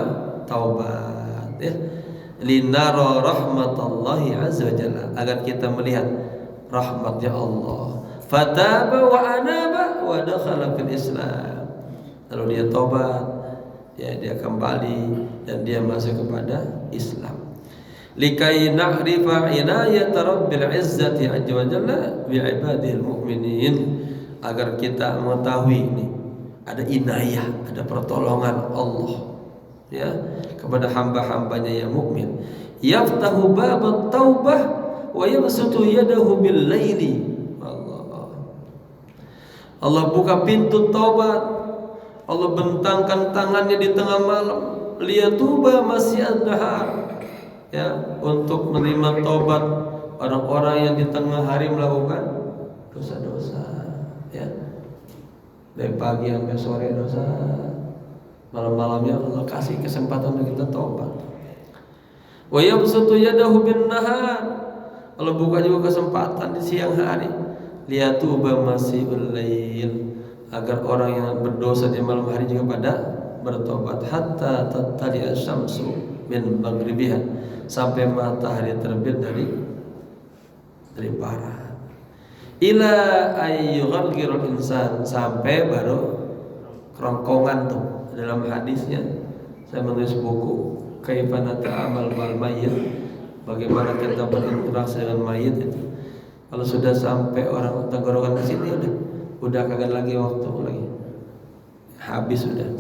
taubat, ya. Linara rahmatallahi azza wa jalla, agar kita melihat rahmatnya Allah. Fataba wa anaba wa dakhala fil Islam. Lalu dia taubat, ya, dia kembali dan dia masuk kepada Islam. Likai na'rifa inayat rabbil izzati azza wa jalla bi ibadil mu'minin, agar kita mengetahui ini ada inayah, ada pertolongan Allah, ya, kepada hamba-hambanya yang mukmin. Yaftahu babat taubah wa yabsutu yadahu bil laili. Allah buka pintu taubat, Allah bentangkan tangannya di tengah malam, liyatuba masyi'an nahar, ya, untuk menerima taubat orang-orang yang di tengah hari melakukan dosa-dosa, ya. Dari pagi sampai sore dosa, malam-malamnya Allah kasih kesempatan untuk kita taubat. Wa yabsutu yadahu bin nahar, Allah buka juga kesempatan di siang hari, liyatuba masyi'ul lail, agar orang yang berdosa di malam hari juga pada bertobat. Hatta tattali asy-syamsu min maghribiha, sampai matahari terbit dari barat. Ila ayyughalghirul insan, sampai baru kerongkongan tuh. Dalam hadisnya saya menulis buku Kaifa nata'amal mal mayyit, bagaimana kita berinteraksi dengan mayit itu. Kalau sudah sampai orang tenggorokan ke sini udah kagak lagi waktu lagi. Habis sudah.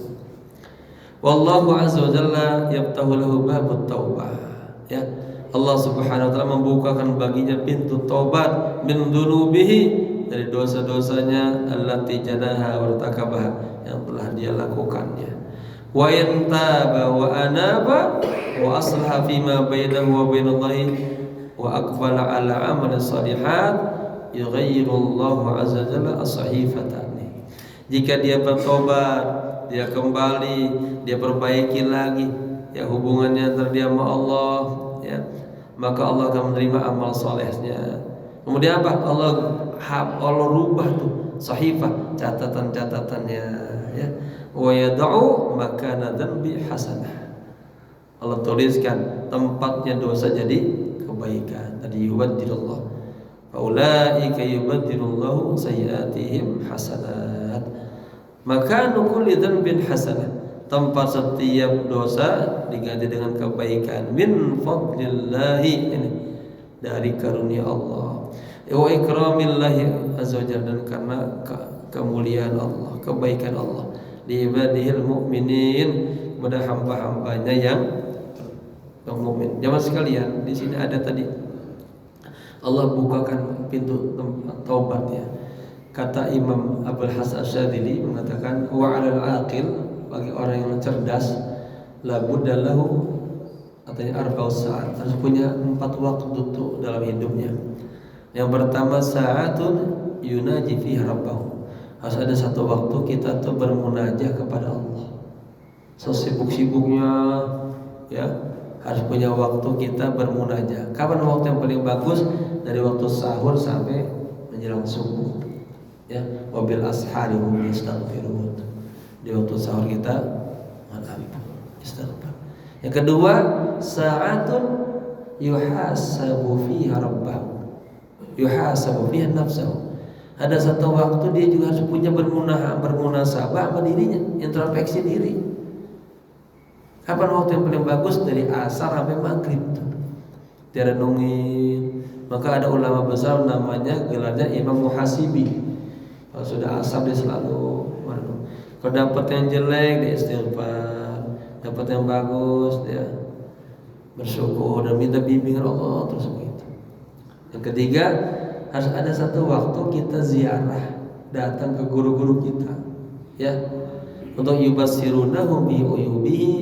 Wallahu azza wa jalla yaftahu lahu babut taubah. Ya. Allah Subhanahu wa taala membukakan baginya pintu taubat min dunubihi, dari dosa-dosanya, allati janaha wa takabaha, yang telah dia lakukannya. Wa in taba wa anaba wa aslaha fima bainahu wa bainallahi wa aqbala ala amali shalihat yughayyiru Allahu azza jalla as-sahifatan. Jika dia bertobat, dia kembali, dia perbaiki lagi, ya, hubungannya antara dia sama Allah, ya, maka Allah akan menerima amal solehnya. Kemudian apa? Allah rubah tuh sahifah, catatan-catatannya, ya. Wa yad'u makana dzanbi hasanah, Allah tuliskan tempatnya dosa jadi kebaikan. Tadi yubaddilullah, faulaika yubaddilullahu sayyi'atihim hasanat. Makanu kulli dzanbin hasanah, tempat setiap dosa diganti dengan kebaikan. Min fadlillahi, ini dari karunia Allah. Wa ikramillahi azza wa jalla, dan karena kemuliaan Allah, kebaikan Allah li ibadihil mu'minin, kepada hamba-hambanya yang mukmin. Jamaah sekalian, di sini ada tadi Allah bukakan pintu taubat, ya. Kata Imam Abul Hasan Asyadzili mengatakan, wa 'alal aqil, bagi orang yang cerdas, la budda lahu, katanya arba'u sa'at, harus punya 4 waktu tuh dalam hidupnya. Yang pertama, sa'atun yunaji fiha rabbahu, harus ada satu waktu kita tuh bermunajah kepada Allah. Sesibuk-sibuknya, ya, harus punya waktu kita bermunajah. Kapan waktu yang paling bagus? dari waktu sahur sampai menjelang subuh. Ya, wabil ashari hum yastaghfirun. Di waktu sahur kita istighfar. Yang kedua, sa'atun yuhasabu fiha rabbahu. Yuhasabu fiha nafsahu. Ada satu waktu dia juga harus punya bermunasabah sama dirinya, introspeksi diri. Kapan waktu yang paling bagus? Dari asar sampai maghrib tuh. Dia renungin. Maka ada ulama besar namanya gelarnya Imam Muhasibi. Kalau sudah asar dia selalu merenung. Kalau dapat yang jelek dia istighfar, dapat yang bagus dia bersyukur dan minta bimbingan Allah terus begitu. Yang ketiga, harus ada satu waktu kita ziarah, datang ke guru-guru kita, ya, untuk yubassirunahu bi uyubihi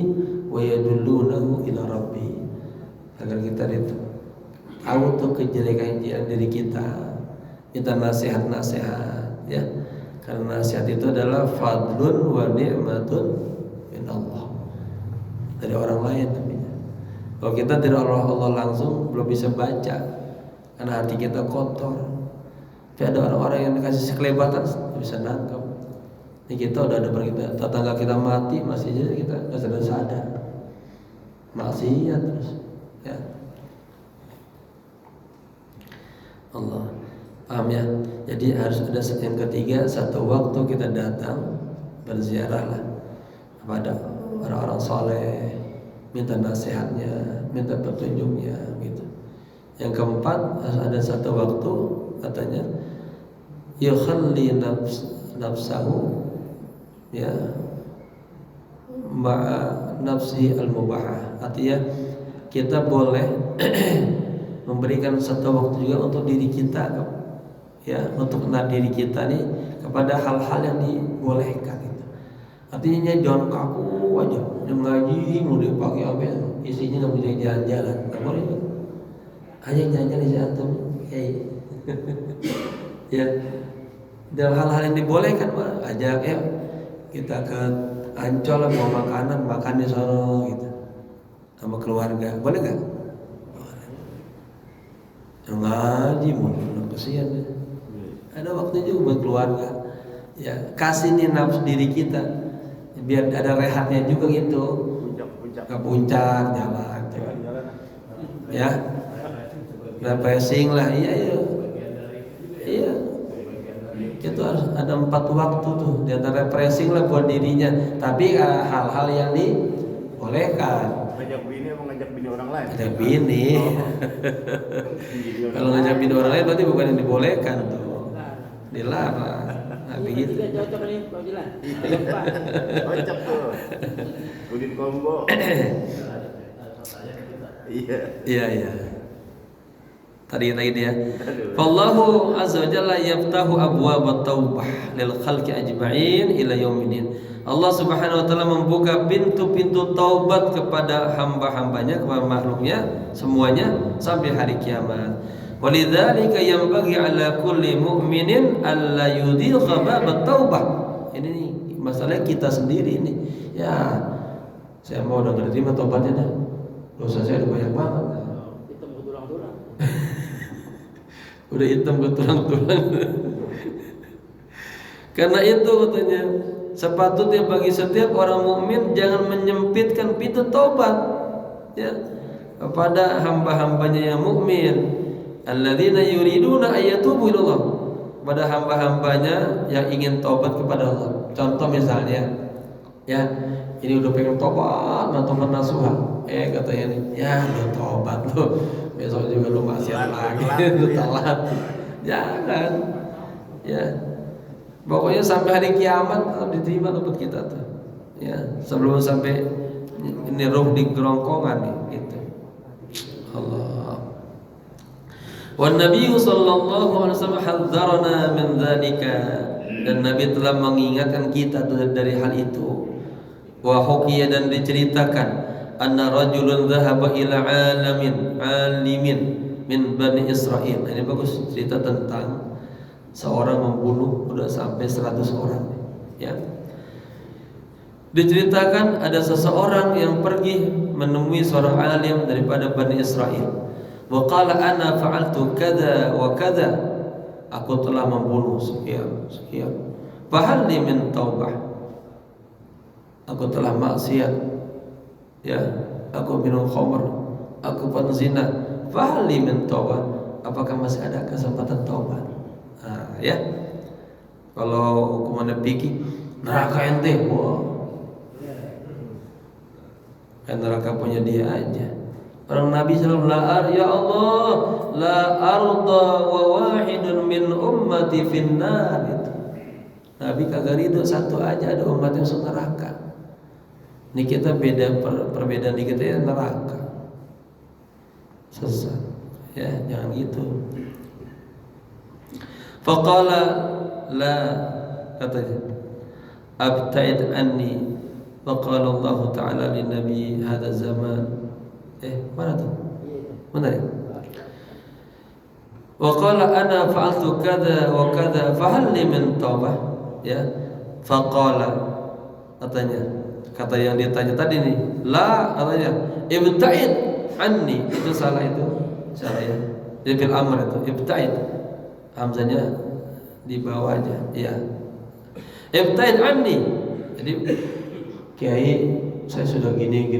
wa yadullunahu ila rabbih, agar kita itu tahu tuh kejelekan diri kita, minta nasihat-nasihat, ya, karena nasihat itu adalah fadlun wa ni'matun min Allah, dari orang lain. Kalau kita dari Allah langsung belum bisa baca, karena hati kita kotor. Tapi ada orang-orang yang dikasih sekelebatan bisa nangkep. Ini kita udah ada kita, tetangga kita mati masih aja kita nggak sadar. Maksiat terus, ya. Allah, paham ya? Jadi harus ada yang ketiga, satu waktu kita datang berziarah lah kepada orang-orang soleh, minta nasihatnya, minta petunjuknya, gitu. Yang keempat, harus ada satu waktu katanya yukhalli nafsahu, ya, ma'a nafsi al-mubahah. Artinya kita boleh memberikan satu waktu juga untuk diri kita, ya, untuk diri kita nih kepada hal-hal yang dibolehkan gitu. Artinya jangan kaku aja, yang ngaji mulai pagi sampai isinya nggak boleh jalan-jalan, nggak boleh. Aja jalan-jalan di antum, ya. Dalam hal-hal yang dibolehkan, ajak ya kita ke Ancol mau makanan, makan di sono gitu sama keluarga, boleh nggak? Ngaji mau kesian ya. Ada waktu juga buat keluarga, ya, kasih nih nafsu diri kita biar ada rehatnya juga gitu, ke puncak jalan, ya, refreshing lah, iya, itu harus ada 4 waktu tuh, di antara refreshing lah buat dirinya, tapi hal-hal yang dibolehkan. Ngajak bini apa ngajak bini orang lain? Ngajak bini. Kalau ngajak bini orang lain berarti bukan yang dibolehkan tuh, dilarang. Nah, begitu. Cocok nih, Pak Jilan. Kocok tuh. Udin combo. Iya. Tadi dia. Wallahu azza wa jalla yaftahu abwaab taubah lil khalqi ajma'in ila yaumil. Allah Subhanahu wa taala membuka pintu-pintu taubat kepada hamba-hambanya, kepada makhluknya semuanya sampai hari kiamat. Walidzalika yanbaghi ala kulli mu'minin alla yudhiqa bab taubah. Ini nih, masalah kita sendiri ini. Ya, saya mau udah terima taubatnya dah. Dosa saya udah banyak banget. Hitam ke tulang-tulang. Udah hitam ke tulang-tulang. Karena itu katanya, sepatutnya bagi setiap orang mukmin jangan menyempitkan pintu taubat, ya, kepada hamba-hambanya yang mukmin. Alladzina yuriduna ayyatubu ilallah, pada hamba-hambanya yang ingin taubat kepada Allah. Contoh misalnya, ya, ini udah pengen taubat, mantan nasuha, katanya nih, ya lu taubat lu, besok juga lu maksiat lagi, lu telat. Jangan, ya. Pokoknya sampai hari kiamat tetap diterima taubat kita tuh, ya, sebelum sampai ini roh di kerongkongan nih, gitu. Allah. Wan Nabi sallallahu alaihi wasallam hadzarana min dzalika, dan Nabi telah mengingatkan kita dari hal itu. Wa hukiya, dan diceritakan, anna rajulun dhahaba ila alimin min Bani Israil. Ini bagus, cerita tentang seorang membunuh udah sampai 100 orang, ya. Diceritakan ada seseorang yang pergi menemui seorang alim daripada Bani Israil. Wa qala ana fa'altu kadza wa kadza, aku telah membunuh sekian sekian. Fahal li min taubah, aku telah maksiat, ya, aku minum khamr, aku penzina. Fahal li min taubah, apakah masih ada kesempatan taubat? Nah, ya. Kalau hukumannya pikir neraka ente, wah, kan neraka punya dia aja. Orang Nabi SAW, ya Allah, la arda wa wahidun min ummati finnar. Itu Nabi kagak ridho satu aja ada umat yang masuk neraka. Ini kita beda, perbedaan di kita ya neraka, sesat, ya, jangan gitu. Faqala la, katanya, abta'id anni. Faqala Allah Ta'ala li Nabi hadha zaman. Mana tuh? Mana ya? Wa qala ana fa'altu kadza wa kadza fahal li min taubah, ya. Faqala, katanya, kata yang dia tanya tadi nih, la, katanya, ibta'id anni. Itu salah, itu salah ya. Di fil amr itu ibta'id, hamzanya di bawah aja, ya. Ibta'id anni. Jadi kiai, saya sudah gini,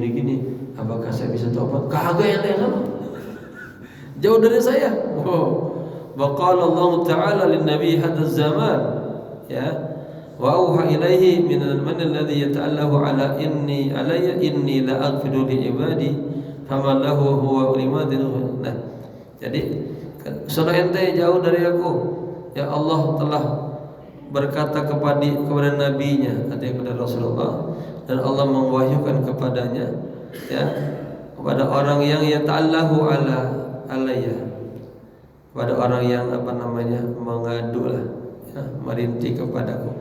apakah saya bisa tobat? Kagak yang sama, jauh dari saya. Waqala Allah Ta'ala lin Nabi hadha zaman, ya, wa auha ilaihi min alladhi yata'allahu ala alayya inni la aghfiru li ibadi faman lahu huwa limadin. Nah, jadi sudah ente jauh dari aku, ya Allah telah berkata kepada nabinya, artinya kepada Rasulullah, dan Allah mewahyukan kepadanya, ya, kepada orang yang yata'allahu alayya, kepada orang yang mengadu lah, ya, merintih kepadaku.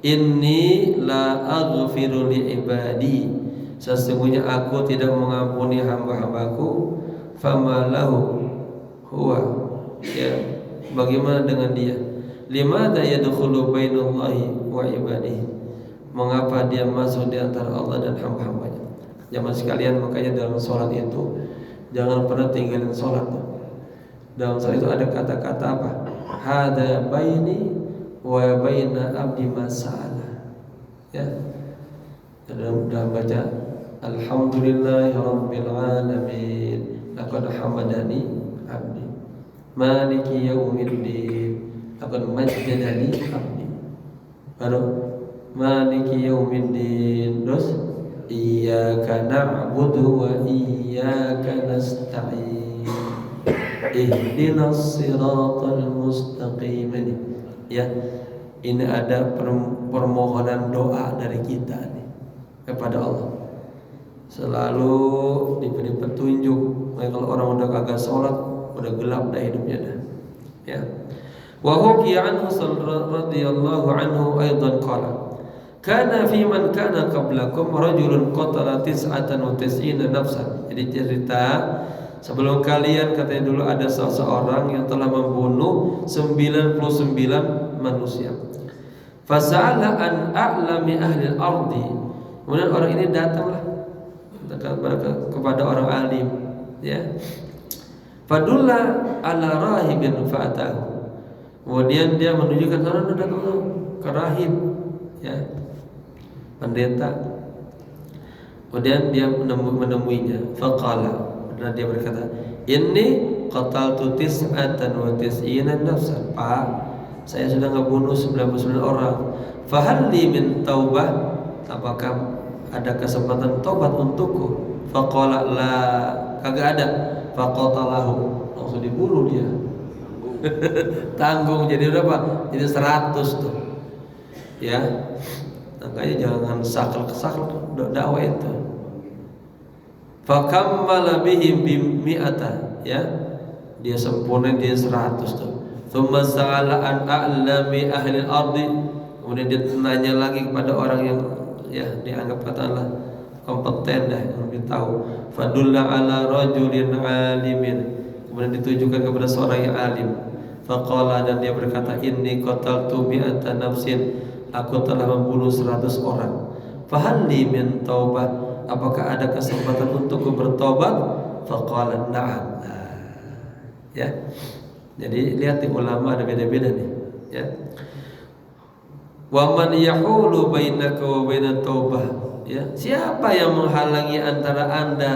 Inni la aghfiru li ibadi, sesungguhnya aku tidak mengampuni hamba-hambaku. Famalahu huwa, ya, bagaimana dengan dia? Limadha yadkhulu bainallahi wa ibadihi, mengapa dia masuk di antara Allah dan hamba-hambanya? Jamaah sekalian, makanya dalam sholat itu jangan pernah tinggalin sholat. Dalam sholat itu ada kata-kata apa? Hada baini wa baina abdi mas'ala, ya. Dalam baca alhamdulillahi rabbil alamin, laqad hamadani abdi maliki yaumiddin, laqad majjadani abdi, baru maliki yaumiddin, terus iyyaka na'budu wa iyyaka nasta'in ihdinas siratal mustaqim. Ya, ini ada permohonan doa dari kita nih kepada Allah, selalu diberi petunjuk. Kalau orang udah kagak sholat, udah gelap dah hidupnya dah, ya. Wa hukiya anhu radhiyallahu anhu aidan qala kana fi man kana qablakum rajulun qatala 99 nafsan. Jadi cerita sebelum kalian, katanya dulu ada seseorang yang telah membunuh 99 manusia. Fasa'ala an a'lami ahli al-ardi, kemudian orang ini datanglah kepada orang alim, ya. Fadulla ala rahibin fa'atahu, kemudian dia menunjukkan orang datang ke rahib, ya, pendeta. Kemudian dia menemuinya. Faqala, dan dia berkata, inni qataltu 99 nafsan. Pak, saya sudah ngebunuh 99 orang. Fahal li min taubah, apakah ada kesempatan tobat untukku? Faqala la, kagak ada. Faqatalahu, langsung dibunuh dia. Tanggung, jadi berapa? Jadi 100 tuh, ya. Makanya jangan sakal dakwah itu. Fakammala bihim bimi'ata, ya, dia sempurna, dia 100 tuh. Tsumma sa'ala an a'lami ahli al-ardi, kemudian dia tanya lagi kepada orang yang, ya, dianggap katakanlah kompeten dah, yang lebih tahu. Fadulla ala rajulin alimin, kemudian ditujukan kepada seorang yang alim. Faqala, dan dia berkata, inni qataltu mi'ata nafsin, aku telah membunuh 100 orang. Fahal li min taubah, apakah ada kesempatan untukku bertobat? Faqala na'am. Ya. Jadi lihat di ulama ada beda-beda nih, ya. Wa man yahulu bainaka wa bainat taubah, ya. Siapa yang menghalangi antara Anda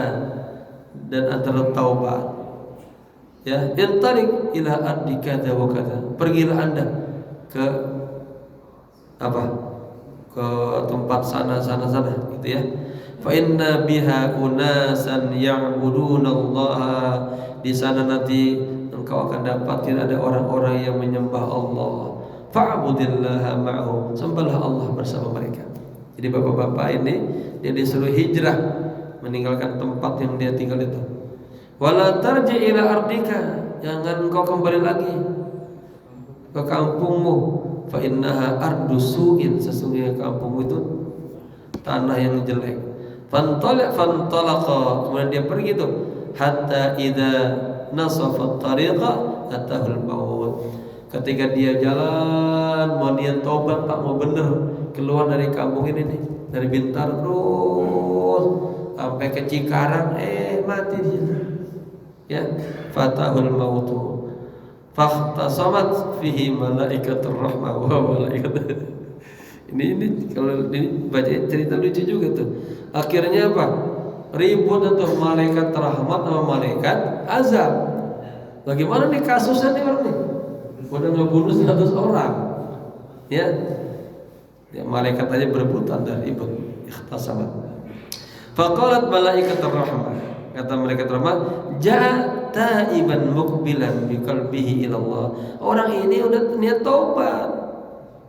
dan antara taubat? Ya, intalik ila ardi kadza wa kadza. Pergilah Anda ke apa? Ke tempat sana gitu ya. Fa inna biha unasan ya'budunallaha. Di sana nanti engkau akan dapatin ada orang-orang yang menyembah Allah. Fa'budillaha ma'hum. Sembahlah Allah bersama mereka. Jadi bapak-bapak ini dia disuruh hijrah meninggalkan tempat yang dia tinggal itu. Wala tarji ila ardika, jangan engkau kembali lagi ke kampungmu. Fa innaha ardu su'in, sesungguhnya kampungmu itu tanah yang jelek. Fantalaqa, kemudian dia pergi tuh hatta idza nasafa tariqa atahul maut. Ketika dia jalan mau niat tobat, Pak, mau bener keluar dari kampung ini nih, dari Bintaro terus sampai ke Cikarang, mati di situ. Ya, fatahul mautu fahtasamat fihi malaikatur rahmah wa malaikat. Ini kalau ini baca cerita lucu juga tuh. Akhirnya apa? Ribut atau malaikat rahmat sama malaikat azab. Bagaimana nih kasusnya nih orang nih? Udah ngebunuh 100 orang. Ya. Ya malaikat aja berebutan dan ribut. Ikhtasamat. Faqalat malaikatur rahmah. Kata malaikat rahmat, ja'a taiban muqbilan biqalbihi ila Allah. Orang ini udah niat taubat.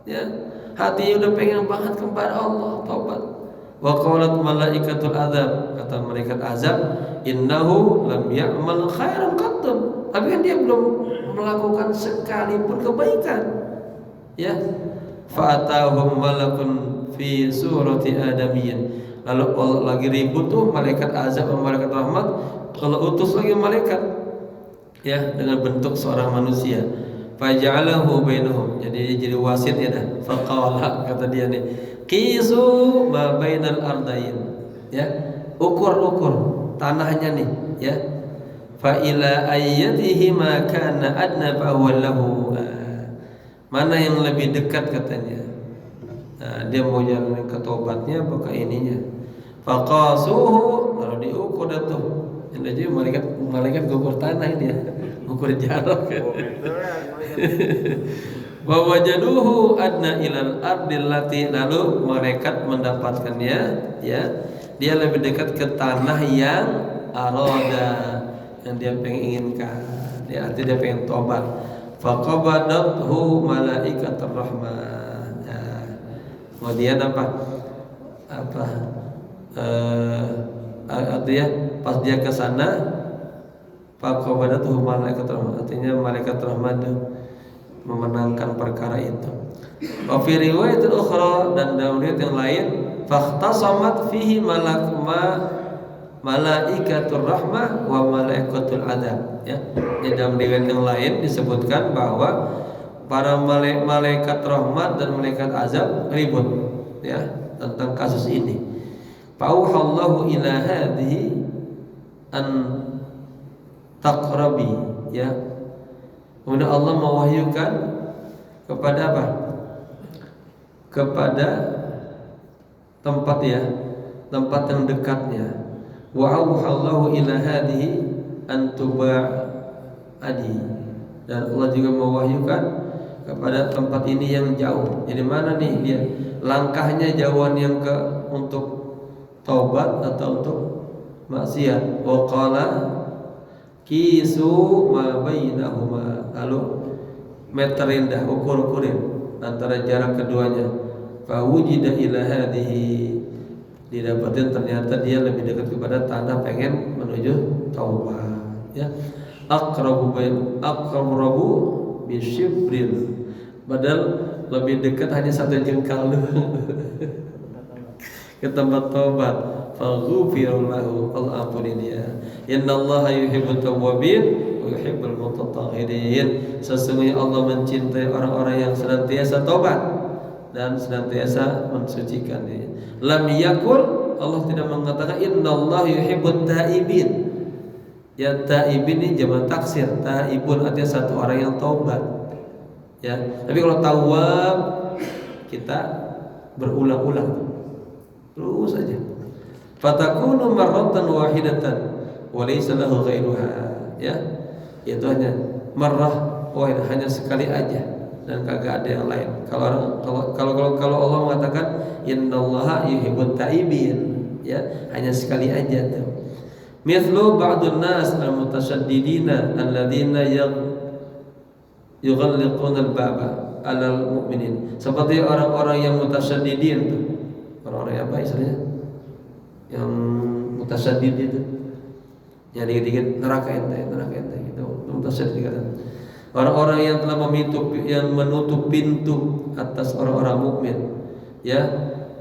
Ya. Hatinya udah pengen banget kepada Allah, taubat. Wa qalat malaikatul azab, kata malaikat azab, innahu lam ya'mal khairan qattum. Tapi kan dia belum melakukan sekalipun kebaikan. Ya. Fa'atahum malakun fi surati adamiyyin. Lalu Allah lagi ribut tuh malaikat azab sama malaikat rahmat, kalau utus lagi malaikat ya dengan bentuk seorang manusia. Faja'alahu bainahum, jadi wasit ya dah. Faqala, kata dia nih, qisu ma bainal ardain. Ya, ukur tanahnya nih, ya. Fa ila ayyatihi ma kana adna fa huwa lahu. Mana yang lebih dekat katanya. Nah, dia mau jalan ke tobatnya apa ke ininya. Faqasuhu, kalau diukur tuh. Ini aja malaikat ukur tanah ini ya. Ukur jarak. Wa wajaduhu adna ilal ardil lati, lalu malaikat mendapatkannya, ya. Dia lebih dekat ke tanah yang arada, yang dia inginkan. Ya, artinya dia pengen tobat. Faqabadathu malaikatur rahmah. Kemudian artinya pas dia ke sana faqabadathu malaikatur rahmah, artinya malaikat rahmat memenangkan perkara itu. Wa fi riwayat ukhra, dan dalam riwayat yang lain, fakhtasamat fihi malaikatur rahmah wa malaikatul adab. Ya, di dalam riwayat yang lain disebutkan bahwa para malaikat rahmat dan malaikat azab ribut, ya, tentang kasus ini. Fa'auhallahu ila hadhihi an taqrabi, ya. Kemudian Allah mewahyukan kepada apa? Kepada tempat, ya, tempat yang dekatnya. Wa auhallahu ila hadhihi an tuba'adi, dan Allah juga mewahyukan kepada tempat ini yang jauh. Jadi mana nih dia? Langkahnya jauhan yang untuk taubat atau untuk maksiat. Wa qala kisu ma bainahuma, lalu meterin dah, ukur-ukurin antara jarak keduanya. Fa wujida ila hadhihi, didapatin ternyata dia lebih dekat kepada tanah pengen menuju taubat, ya. Aqrabu bishibril, padahal lebih dekat hanya 1 jengkal ke tempat taubat. Faghfir lahu, Allah ampuni dia. Innallaha yuhibbut tawwabin wa yuhibbul mutatahhirin. Sesungguhnya Allah mencintai orang-orang yang senantiasa taubat dan senantiasa mensucikan diri. Lam yakul, Allah tidak mengatakan innallaha yuhibbut taibin. Ya taibin ini jamak taksir, taibun artinya satu orang yang taubat. Ya, tapi kalau tawab kita berulang-ulang terus saja. Fatakunu marratan wahidatan wa laysa lahu ghairuha. Ya, itu hanya marrah wahidah, hanya sekali aja dan kagak ada yang lain. Kalau Allah mengatakan innallaha yuhibbut taibin, ya hanya sekali aja tuh. Mithlu ba'dun nas al-mutasyaddidina alladzina yughalliquna al-baba 'alal mu'minin. Seperti orang-orang yang mutasyaddidin tuh. Orang-orang apa istilahnya? Yang mutasyaddid itu. Yang dikit-dikit neraka ente gitu. Mutasyaddid. Orang-orang yang telah menutup pintu atas orang-orang mukmin. Ya.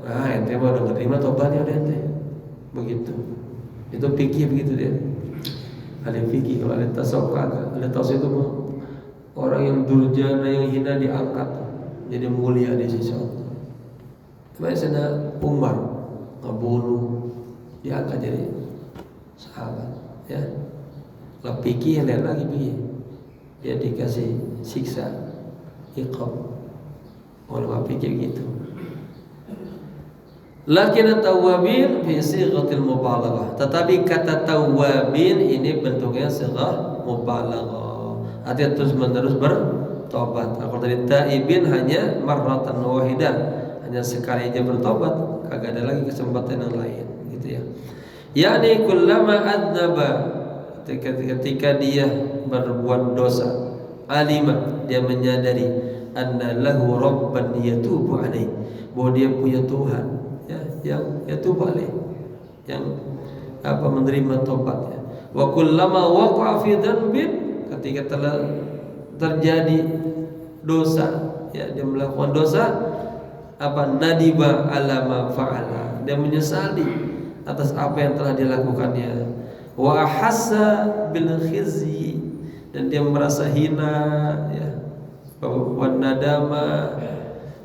Ente mau udah terima tobatnya udah ente. Begitu. Itu fikih begitu dia. Ahli fikih, kalau ahli tasawuf kagak. Ahli tasawuf itu orang yang durjana, yang hina diangkat jadi mulia di sisi Allah. Kemarin sana Umar ngebunuh, diangkat jadi sahabat. Ya, kalau fikih lain lagi fikih. Dia dikasih siksa, iqab. Ulama fikih gitu. Lakin at-tawwabin fi sighatil mubalaghah. Tetapi kata tawwabin ini bentuknya sighah mubalaghah. Artinya terus-menerus bertobat. Kalau tadi taibin hanya marratan wahidah, hanya sekali aja bertobat, kagak ada lagi kesempatan yang lain, gitu ya. Yani kullama adnaba, ketika dia berbuat dosa, alima, dia menyadari anna lahu rabban yatubu alaih, bahwa dia punya Tuhan yang yatubu alaih, yang menerima tobatnya. Wa kullama waqa'a fi dhanbin, ketika telah terjadi dosa, ya dia melakukan dosa, nadiba ala ma fa'ala, dia menyesali atas apa yang telah dilakukannya. Wa ahassa bil khizyi, dan dia merasa hina, ya. Wa nadama,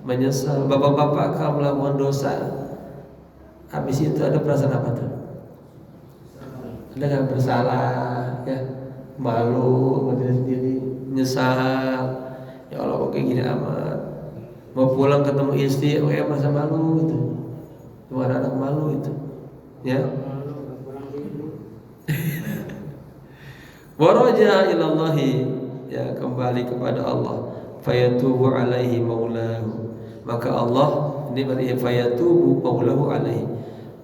menyesal. Bapak-bapak kalau melakukan dosa, habis itu ada perasaan apa tuh? Ada nggak bersalah, ya, malu sama diri sendiri, nyesal. Ya Allah kok kayak gini amat. Mau pulang ketemu istri, ya merasa malu gitu. Cuma anak malu itu, ya. Waraja ilallahi, ya kembali kepada Allah. Fayatubu alaihi maulahu, maka Allah ini berarti fayatubu maulahu alaihi,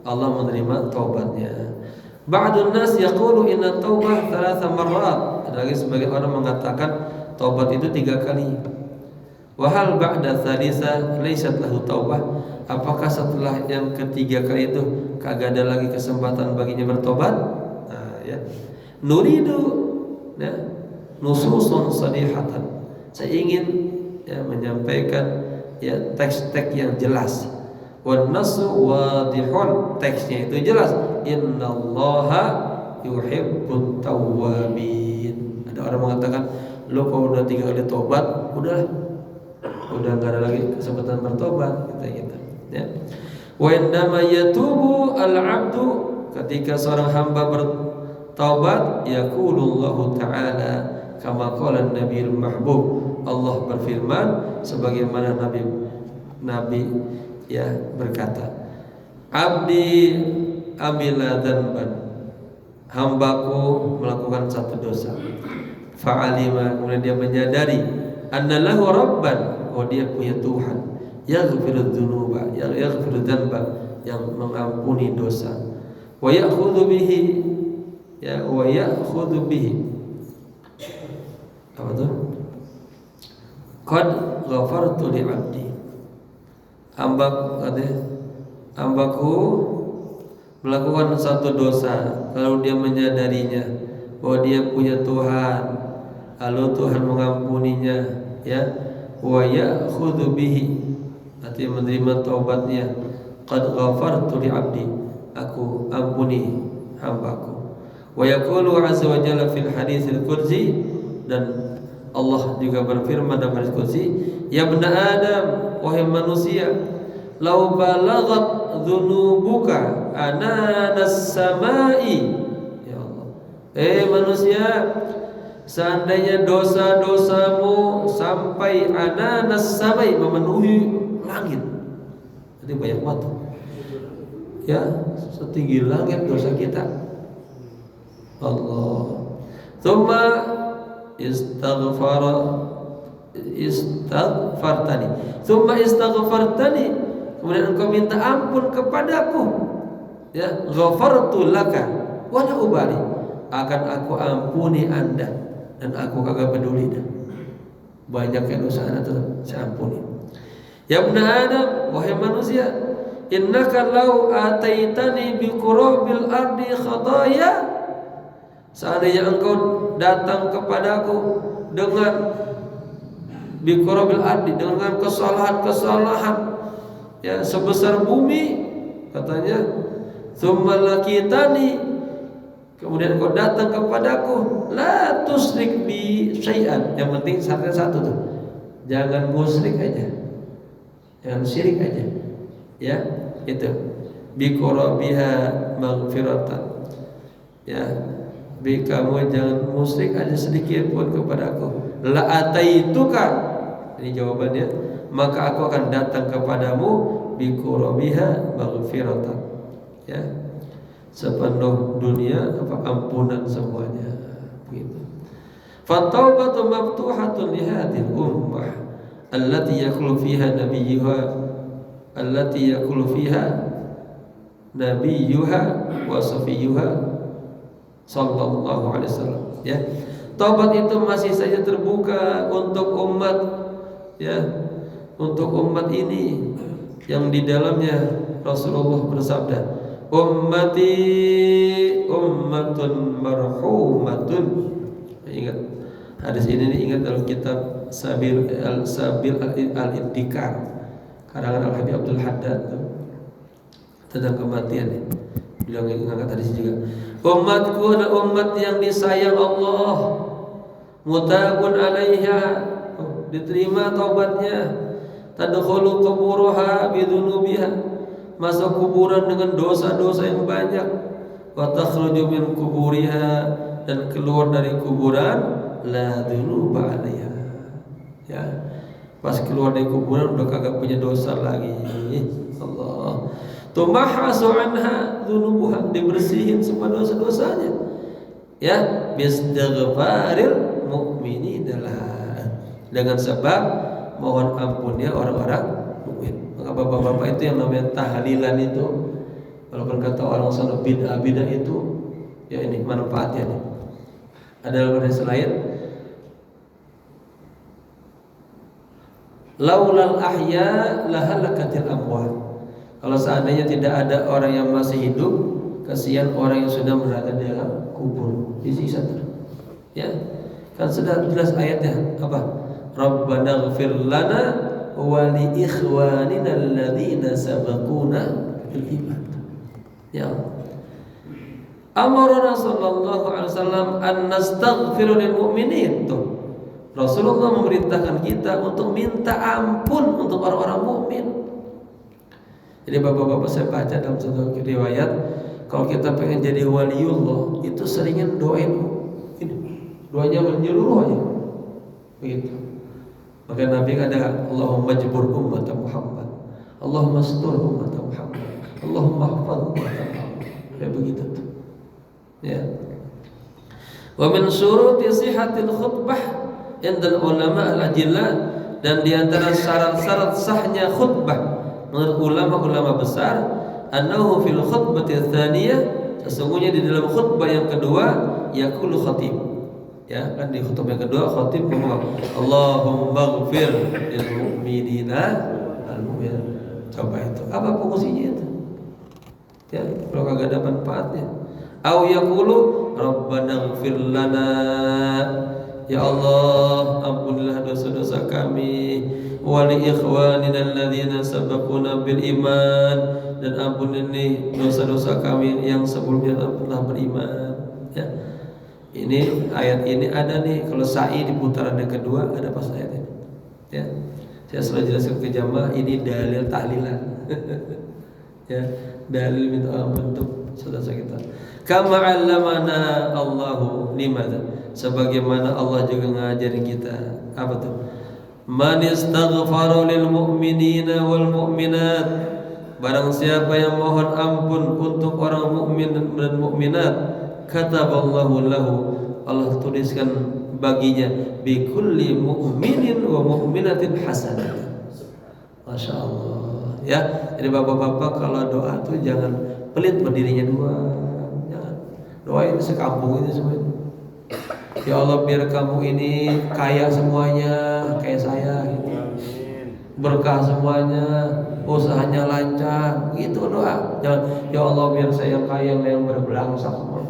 Allah menerima taubatnya. Ba'dun nas yaqulu inna taubah 3 marrat. Ada lagi sebagian orang mengatakan taubat itu 3 kali. Wa hal ba'da tsalisa laysat lahu taubah? Apakah setelah yang ketiga kali itu kagak ada lagi kesempatan baginya bertobat? Nah, ya. Nuridu, ya, nususun sadihatan. Saya ingin, ya, menyampaikan, ya, teks-teks yang jelas. Wan nasu wadihun, teksnya itu jelas. Innallaha yuhibbut tawwabin. Ada orang mengatakan, lo kalau udah 3 kali tobat, udah nggak ada lagi kesempatan bertobat, gitu. Ya. Wa indama yatubu al-'abdu, ketika seorang hamba bertaubat, yaqulullahu ta'ala kama qala an-nabiyul mahbub, Allah berfirman sebagaimana Nabi ya berkata, abdi amila dzanban, hambaku melakukan satu dosa, fa'alima, kemudian dia menyadari annalahu rabban, oh dia punya Tuhan, yaghfiru dzunuba, yaghfiru dzanba, yang mengampuni dosa, wa ya'khudhu bihi, ya, wa ya'khudhu bihi, apa tuh? Qad ghafartu li 'abdi, hambaku melakukan satu dosa, lalu dia menyadarinya bahwa dia punya Tuhan, lalu Tuhan mengampuninya, ya, wa ya'khudhu bihi, artinya menerima taubatnya. Qad ghafartu li 'abdi, aku ampuni hambaku. Wa yaqulu 'azza wa jalla fil haditsil qudsi, dan Allah juga berfirman dalam hadis qudsi, ya bani Adam, wahai manusia, lau balaghat dzunubuka ananas samai, ya Allah, Manusia, seandainya dosa-dosamu sampai ananas samai memenuhi langit, jadi banyak banget ya, setinggi langit dosa kita. Allah. Tsumma istaghfartani. Tsumma istaghfartani. Kemudian engkau minta ampun kepadaku. Ya, ghafartu laka wa la ubali. Akan aku ampuni Anda dan aku kagak peduli dah. Banyak yang dosa Anda tuh saya ampuni. Ya ibn Adam, wahai manusia, innaka law ataitani bi qurabil ardi khadaya. Seandainya engkau datang kepadaku dengan bi qurabil ardi, dengan kesalahan-kesalahan ya sebesar bumi, katanya, tsumma lakitani, kemudian engkau datang kepadaku, la tusyrik bi syai'an. Yang penting syaratnya satu tuh, jangan musyrik aja, jangan syirik aja. Ya, itu bi qurabiha maghfiratan. Ya, bi kamu jangan musyrik aja sedikit pun kepadaku. La ataituka, ini jawabannya, maka aku akan datang kepadamu bi qurabiha maghfiratan. Ya, sepenuh dunia apa ampunan semuanya, begitu. Fataubatu maftuhatun li hadhihi ummah allati yaqulu fiha nabiyyuha wa safiyuha sallallahu alaihi wasallam. Ya, taubat itu masih saja terbuka untuk umat, ya, untuk umat ini yang di dalamnya Rasulullah bersabda, ummati ummatun marhumatun. Ingat hadis ini, ingat dalam kitab Sabil al-Ibtikar karangan Al-Habib Abdul Haddad tentang kematian. Beliau mengangkat hadis juga. Umatku adalah umat yang disayang Allah, mutabun alaiha, diterima taubatnya, tadkhulu quburaha bidunubiha, masuk kuburan dengan dosa-dosa yang banyak, wa takhruju min kuburiha, dan keluar dari kuburan la dunuba alaiha. Ya, pas keluar dari kuburan udah kagak punya dosa lagi. Allah. Tumahasu anha dunubuha, dibersihin semua dosa-dosanya. Ya, bistighfaril mu'minina, dengan sebab mohon ampunnya orang-orang mukmin. Maka bapak-bapak itu yang namanya tahlilan itu, walaupun kata orang sana bid'ah itu, ya ini manfaatnya nih. Ada hadis lain, laulal ahya lahalakatil amwat. Kalau seandainya tidak ada orang yang masih hidup, kasihan orang yang sudah berada di dalam kubur, disiksa terus. Ya, kan sudah jelas ayatnya apa? Rabbana ighfir lana wa li ikhwanina alladzina sabaquna bil iman. Ya, amarna sallallahu alaihi wasallam an nastaghfiru lil mu'minin. Tuh, Rasulullah memerintahkan kita untuk minta ampun untuk orang-orang mukmin. Jadi bapak-bapak, saya baca dalam satu riwayat, kalau kita pengen jadi waliullah itu seringin doain ini, doanya menyeluruh aja, begitu. Maka Nabi ada Allahumma jbur ummata Muhammad, Allahumma astur ummata Muhammad, Allahumma hafaz ummata Muhammad, kayak begitu tuh. Ya. Wa min syuruti sihhatil khutbah indal ulama al-ajillah, dan di antara syarat-syarat sahnya khutbah menurut ulama-ulama besar, annahu fil khutbati tsaniyah, sesungguhnya di dalam khutbah yang kedua yaqulu khatib. Ya, kan di khutbah yang kedua khatib ngomong Allahumma ighfir lil mu'minina wal mu'minat. Coba itu, apa fungsinya itu? Ya, kalau kagak ada manfaatnya. Au yaqulu rabbana ighfir lana, ya Allah ampunilah dosa-dosa kami, wa li ikhwanina alladzina sabaquna bil iman, dan ampunilah dosa-dosa kami yang sebelumnya telah beriman. Ya, ini ayat ini ada nih, kalau sa'i di putaran yang kedua ada pas ayat ini. Ya, saya selalu jelaskan ke jamaah, ini dalil tahlilan. Ya, dalil minta ampun untuk saudara kita. Kama 'allamana Allahu limadza, sebagaimana Allah juga ngajari kita apa tuh? Man istaghfara lil mu'minina wal mu'minat, barang siapa yang mohon ampun untuk orang mukmin dan mukminat, kataballahu lahu, Allah tuliskan baginya bi kulli mu'minin wa mu'minatin hasanah. Masya Allah. Ya, jadi bapak-bapak kalau doa tuh jangan pelit berdirinya dua, jangan doain sekampung ini semua. Ya Allah, biar kamu ini kaya semuanya, kayak saya gitu. Berkah semuanya, usahanya lancar, gitu doa. Jangan, ya Allah biar saya kaya yang berbelangsak semua.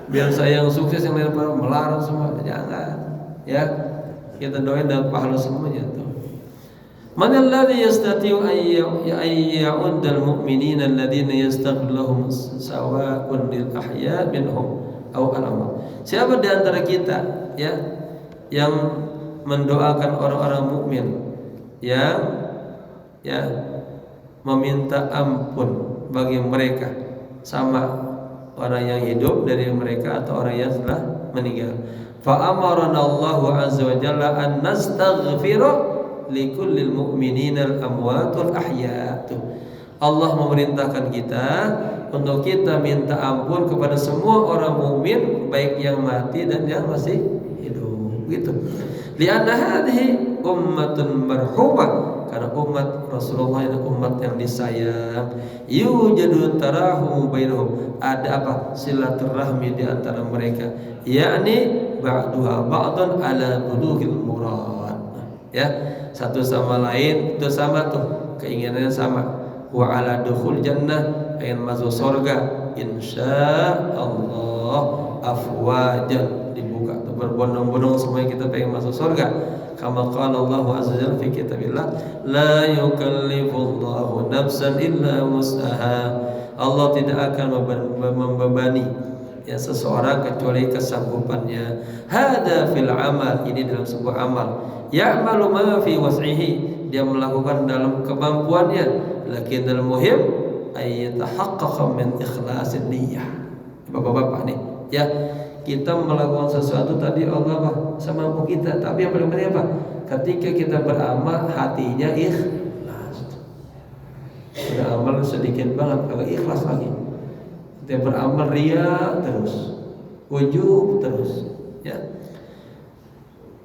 Biar saya yang sukses yang lain pada melarang semua. Jangan. Ya, kita doain dan pahala semuanya tuh. Man alladhi yastati'u ayya'uddal mu'minina alladhina yastaghfirulahum sawa'un lil ahya minhum aw al-amwat. Siapa di antara kita ya yang mendoakan orang-orang mukmin yang ya meminta ampun bagi mereka, sama orang yang hidup dari mereka atau orang yang telah meninggal. Fa amarana Allahu azza wa jalla an nastaghfira likullil mu'minina al-amwatul ahya. Allah memerintahkan kita untuk kita minta ampun kepada semua orang mukmin, baik yang mati dan yang masih hidup. Gitu. Lianna hadhihi ummatun marhumah, karena umat Rasulullah ini umat yang disayang. Yujadu tarahum bainahum, ada apa? Silaturahmi di antara mereka. Yakni ba'duha ba'dan ala bulughil murad. Ya, satu sama lain itu sama tuh, keinginannya sama. Wa ala dukhul jannah, ingin masuk surga insyaallah afwajan, dibuka tuh berbondong-bondong semuanya kita pengen masuk surga. Kama qala Allah azza wa jalla fi kitabillah, la yukallifullahu nafsan illa wus'aha. Allah tidak akan membebani ya seseorang kecuali kesanggupannya. Hada fil amal, ini dalam sebuah amal. Ya'malu ma fi was'ihi, dia melakukan dalam kemampuannya. Lakin dalam muhim ayyatahaqqaqa min ikhlasin niyyah. Bapak-bapak nih, ya, kita melakukan sesuatu tadi Allah apa? Semampu kita, tapi yang paling penting apa? Ketika kita beramal hatinya ikhlas. Udah amal sedikit banget, agak ikhlas lagi. Kita beramal ria terus, ujub terus, ya.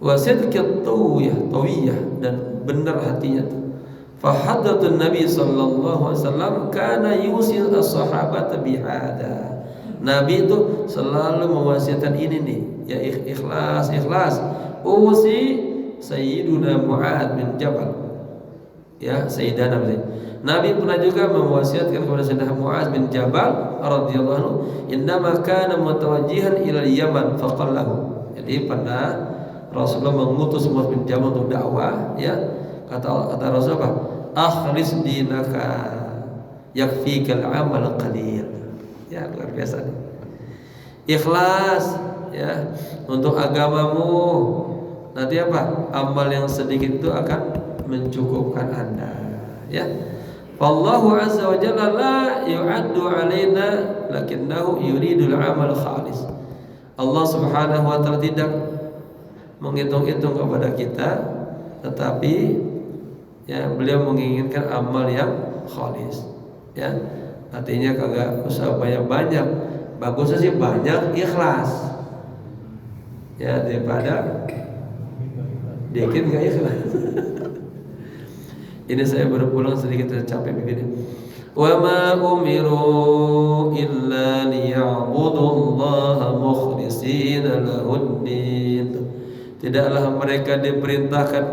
Wasidqat tawiyah, dan benar hatinya tuh. Fahadatun Nabi sallallahu alaihi wasallam kana yusil as-sahabata bihada. Nabi itu selalu mewasiatkan ini nih, ya ikhlas. Usi Sayyiduna Mu'ad bin Jabal. Ya, Sayyidana Nabi pernah juga mewasiatkan kepada Sayyidina Mu'ad bin Jabal radhiyallahu anhu, indama kana mutawajjihan ila Yaman faqallahu. Jadi pernah Rasulullah mengutus Mu'ad bin Jabal untuk dakwah, ya. Kata Rasulullah, akhlis dinaka yakfikal amal qalil. Ya, luar biasa nih. Ikhlas ya untuk agamamu. Nanti apa? Amal yang sedikit itu akan mencukupkan Anda, ya. Wallahu azza wa jalla la yu'addu alaina lakinnahu yuridul amal khalis. Allah Subhanahu wa taala tidak menghitung-hitung kepada kita, tetapi ya beliau menginginkan amal yang khalis, ya. Artinya kagak usah banyak-banyak, bagusnya sih banyak ikhlas, ya, daripada dikit gak ikhlas. Ini saya baru pulang sedikit capek begini. Wa ma umiru illa liya'budullaha mukhlishina lahud-din. Tidaklah mereka diperintahkan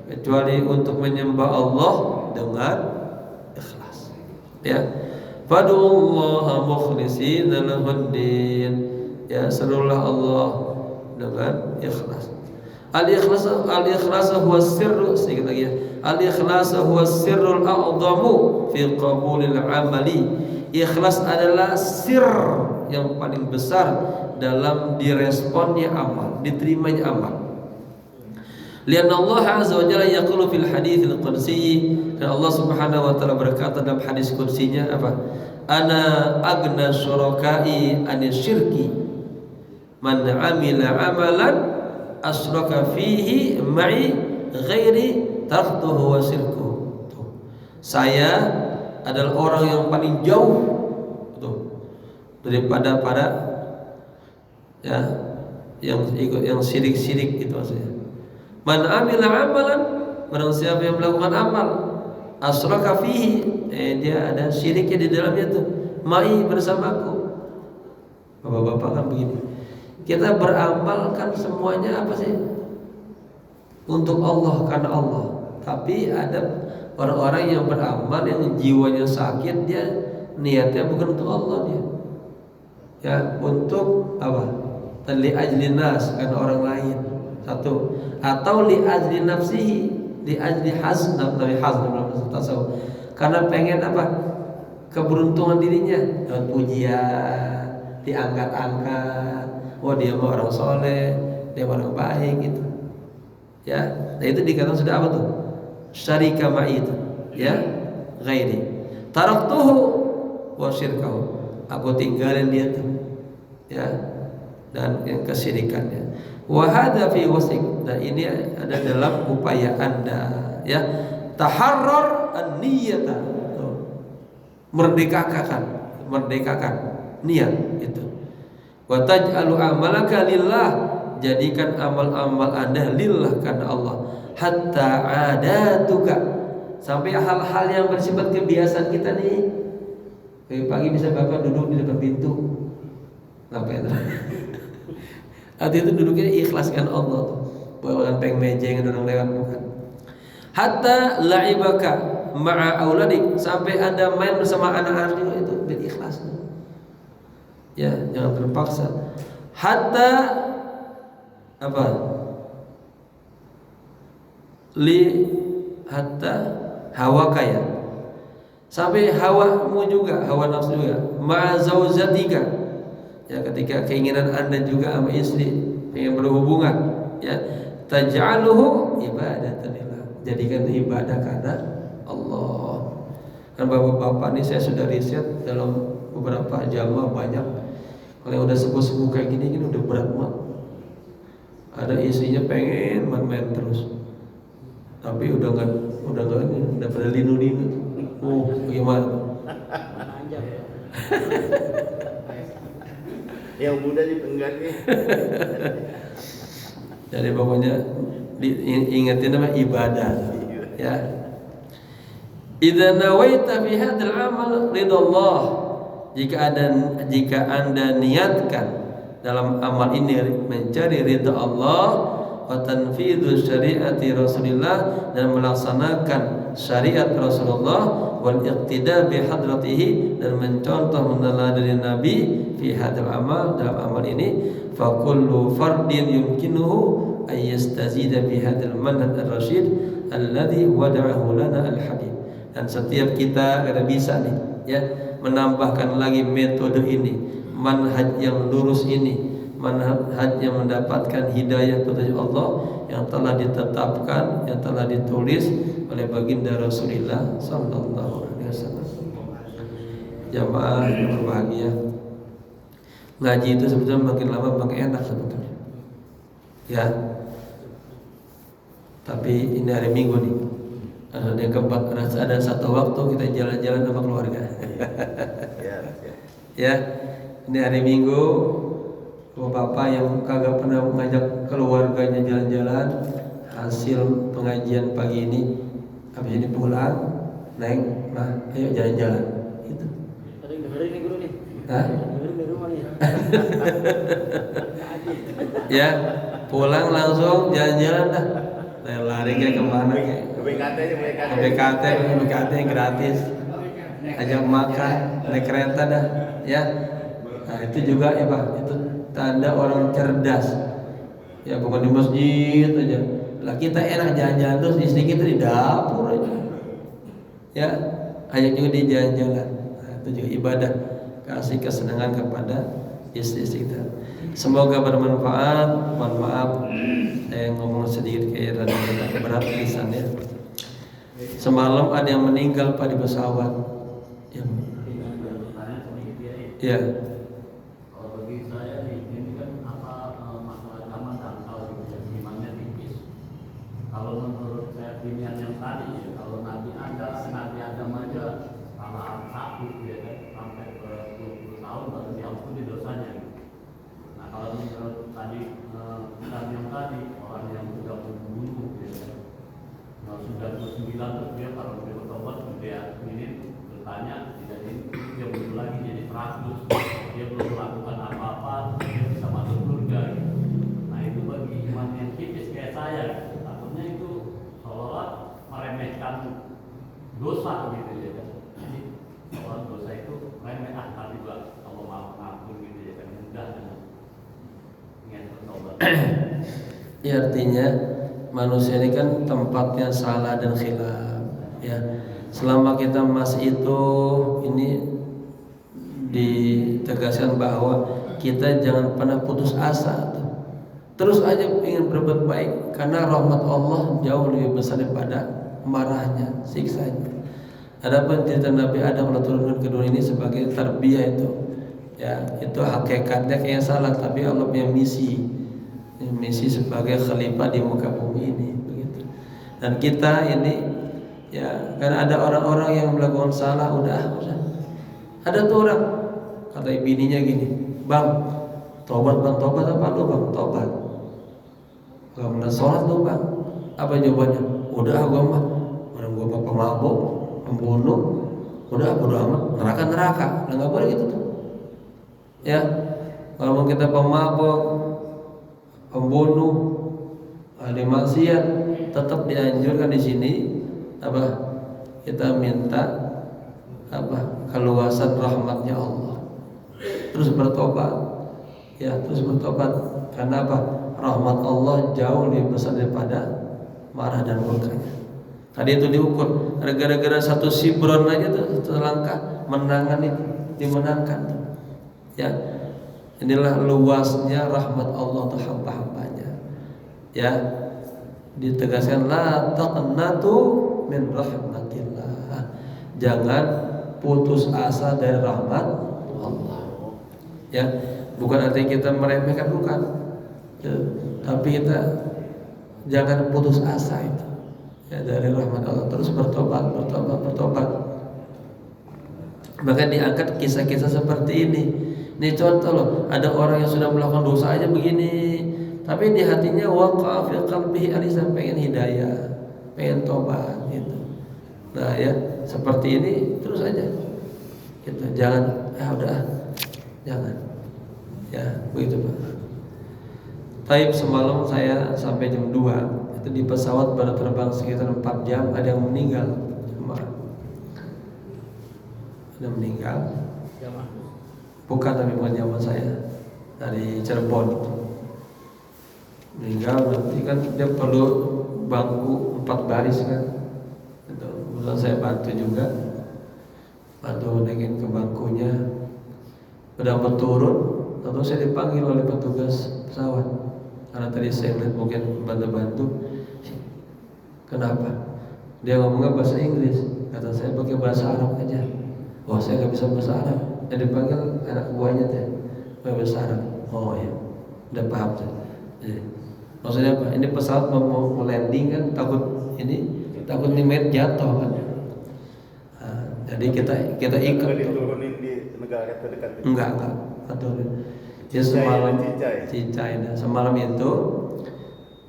kecuali untuk menyembah Allah dengan ikhlas, ya. Fad'ullaha mukhlishina lahud-din, ya, serulah Allah dengan ikhlas. Al-ikhlas huwa sirru, sedikit lagi ya. Al-ikhlas huwa sirrul a'zamu fi qabulil amali. Ikhlas adalah sir yang paling besar dalam diresponnya amal, diterimanya amal. Lianna Allah azza wa jalla yaqulu fil haditsil qudsi, dan Allah Subhanahu wa taala berkata dalam hadis qudsinya apa? Ana agna syurakai anisyirki man amila amalan asyraka fihi ma'i ghairi taraktuhu wa syirkuhu. Saya adalah orang yang paling jauh daripada ya yang syirik-syirik itu maksudnya. Man amila amalan, barang siapa yang melakukan amal asyraka fihi, dia ada syiriknya di dalamnya tuh, mai bersamaku. Bapak-bapak kan begini, kita beramal kan semuanya apa sih? Untuk Allah, karena Allah. Tapi ada orang-orang yang beramal yang jiwanya sakit, dia niatnya bukan untuk Allah, dia ya untuk apa? Li ajli nas, karena orang lain. Satu, atau li ajli nafsihi, li ajli hazn, dari hazn dalam tasawuf. Karena pengen apa? Keberuntungan dirinya, dapat pujian, diangkat-angkat. Oh, dia mah orang soleh, dia orang baik gitu. Ya, nah itu dikatakan sudah apa tuh? Syarika ma'i itu, ya, ghairi. Taraktuhu wa syirkahu. Aku tinggalin dia tuh, ya, dan yang kesyirikannya. Wa hadza fi wasik, dan ini ada dalam upaya Anda, ya. Taharrar an-niyata. Merdekakan niat itu. Wa taj'alu amalaka lillah, jadikan amal-amal Anda lillah, karena Allah. Hatta adatuka, sampai hal-hal yang bersifat kebiasaan kita nih. Pagi bisa Bapak duduk di depan pintu, ngapain? Arti itu duduknya ikhlaskan Allah tuh, bukan pengen mejeng orang lewat, bukan. Hatta la'ibaka ma'a auladik, sampai Anda main bersama anak-anak juga, itu berikhlas. Ya, jangan terpaksa. Hatta apa? Hatta hawa kaya, sampai hawamu juga, hawa nafsu juga. Ma'a zaujatika, ya, ketika keinginan Anda juga sama istri pengen berhubungan, ya, taj'aluhu ibadatan lillah, jadikan ibadah karena Allah. Kan bapak-bapak ini saya sudah riset dalam beberapa jamaah banyak, kalau yang udah sepuh-sepuh kayak gini udah berat banget. Ada istrinya pengen main-main terus, tapi udah pada linu-linu. Oh, gimana? Yang muda ditenggat nih. Jadi pokoknya ingatin nama ibadah, ya. Idza nawaita fi hadzal amal ridallah, jika Anda niatkan dalam amal ini mencari ridha Allah, wa tanfidhu syariati Rasulillah, dan melaksanakan syariat Rasulullah, wal iqtida bi hadratihi, dan mencontoh meneladani Nabi fi hadzal amal, dalam amal ini. Fa kullu fardin yumkinuhu ay yastazida bi hadzal manhaj ar-rasyid alladhi wada'ahu lana al-habib. Dan setiap kita kada bisa nih, ya, menambahkan lagi metode ini, manhaj yang lurus ini, manhaj yang mendapatkan hidayah petunjuk Allah yang telah ditetapkan, yang telah ditulis oleh baginda Rasulullah sallallahu alaihi wasallam. Jamaah yang berbahagia, ngaji itu sebetulnya makin lama makin enak sebetulnya, ya. Tapi ini hari Minggu nih, yang keempat, ada satu waktu kita jalan-jalan sama keluarga. Ya, ini hari Minggu, bapak yang kagak pernah mengajak keluarganya jalan-jalan, hasil pengajian pagi ini, habis ini pulang, Neng, mah, ayo jalan-jalan. Itu. Dengerin nih guru nih. Hah? Dengerin di rumah nih. Ya, pulang langsung jalan-jalan dah. Lari kayak kemana kayak? BKT yang gratis, ajak makan, naik kereta dah, ya. Nah itu juga ya Pak, itu tanda orang cerdas, ya, bukan di masjid aja. Lah kita enak jalan-jalan terus, istri kita di dapur aja, ya, ajak juga di jalan-jalan. Nah, itu juga ibadah, kasih kesenangan kepada istri kita. Semoga bermanfaat. Mohon maaf saya ngomong sedikit kayak rada berat lisannya. Semalam ada yang meninggal Pak di pesawat. Ya. Kalau bagi saya ini kan masalah zaman dangkal imannya tipis. Kalau menurut saya pilihan yang tadi ya, kalau Nabi Adam aja salah satu ya kan sampai ke 20 tahun baru diampuni dosanya. Nah kalau menurut tadi yang tadi orang yang sudah membunuh ya kan, nah, sudah 29 terus dia kalau dia bertobat dia ini bertanya tidak ini dia bunuh lagi jadi 100, dia belum melakukan apa-apa dia bisa masuk surga gitu. Nah itu bagi iman yang tipis kayak saya takutnya itu seolah meremehkan dosa gitu ya kan. Jadi seolah dosa itu remeh tapi juga Allah maafkan gitu ya kan, mudah dengan ingat bertobat. Ya artinya manusia ini kan tempatnya salah dan khilaf ya. Selama kita masih itu ini ditegaskan bahwa kita jangan pernah putus asa. Terus aja ingin berbuat baik karena rahmat Allah jauh lebih besar daripada marahnya, siksanya. Adapun cerita Nabi Adam turunkan ke dunia ini sebagai tarbiyah itu ya, itu hakikatnya kayak salah tapi Allah punya misi sebagai khalifah di muka bumi ini begitu. Dan kita ini ya, karena ada orang-orang yang melakukan salah udah. Ada tuh orang kata bininya gini, "Bang, tobat bang, tobat apa lu bang? Tobat. Gak pernah sholat lu bang." Apa jawabannya? Udah gua mah, orang gua pemabuk, pembunuh, udah bodo amat, neraka. Nah nggak boleh gitu tuh. Ya, kalau kita pemabuk, pembunuh, ahli maksiat, tetap dianjurkan di sini apa? Kita minta apa? Keluasan rahmatnya Allah. Terus bertobat. Ya, terus bertobat. Karena apa? Rahmat Allah jauh lebih besar daripada marah dan murkanya. Tadi itu diukur. Gara-gara satu sibron aja tuh, satu langkah menangan itu, dimenangkan. Ya. Inilah luasnya rahmat Allah untuk hamba-hambanya. Ya. Ditegaskan la taqnatu min rahmatillah. Jangan putus asa dari rahmat Allah. Ya, bukan artinya kita meremehkan, bukan. Ya, tapi kita jangan putus asa itu. Ya, dari rahmat Allah, terus bertobat. Maka diangkat kisah-kisah seperti ini. Ini contoh loh, ada orang yang sudah melakukan dosa aja begini, tapi di hatinya waqa fi qalbihi alisa, pengen hidayah, pengen tobat gitu. Nah ya, seperti ini terus aja. Gitu. Jangan jangan. Ya, begitu Pak. Taib semalam saya sampai jam 2. Itu di pesawat baru terbang sekitar 4 jam, ada yang meninggal. Ada meninggal. Bukan, tapi bukan zaman saya. Dari Cirebon. Meninggal berarti kan dia perlu bangku 4 baris kan. Itu. Kemudian saya bantu juga. Bantu naikin ke bangkunya. Udah mau turun, lalu saya dipanggil oleh petugas pesawat. Karena tadi saya lihat mungkin bantu-bantu. Kenapa? Dia ngomongnya bahasa Inggris. Kata saya pakai bahasa Arab aja. Wah, saya nggak bisa bahasa Arab. Yang dipanggil anak buahnya teh pakai bahasa Arab. Oh ya, udah paham tuh. Maksudnya apa? Ini pesawat mau landing kan, takut nih jatuh kan. Nah, jadi kita ikut. Diturunin di negara terdekat. Enggak turunin. Dia semalam Cincai. Nah, semalam itu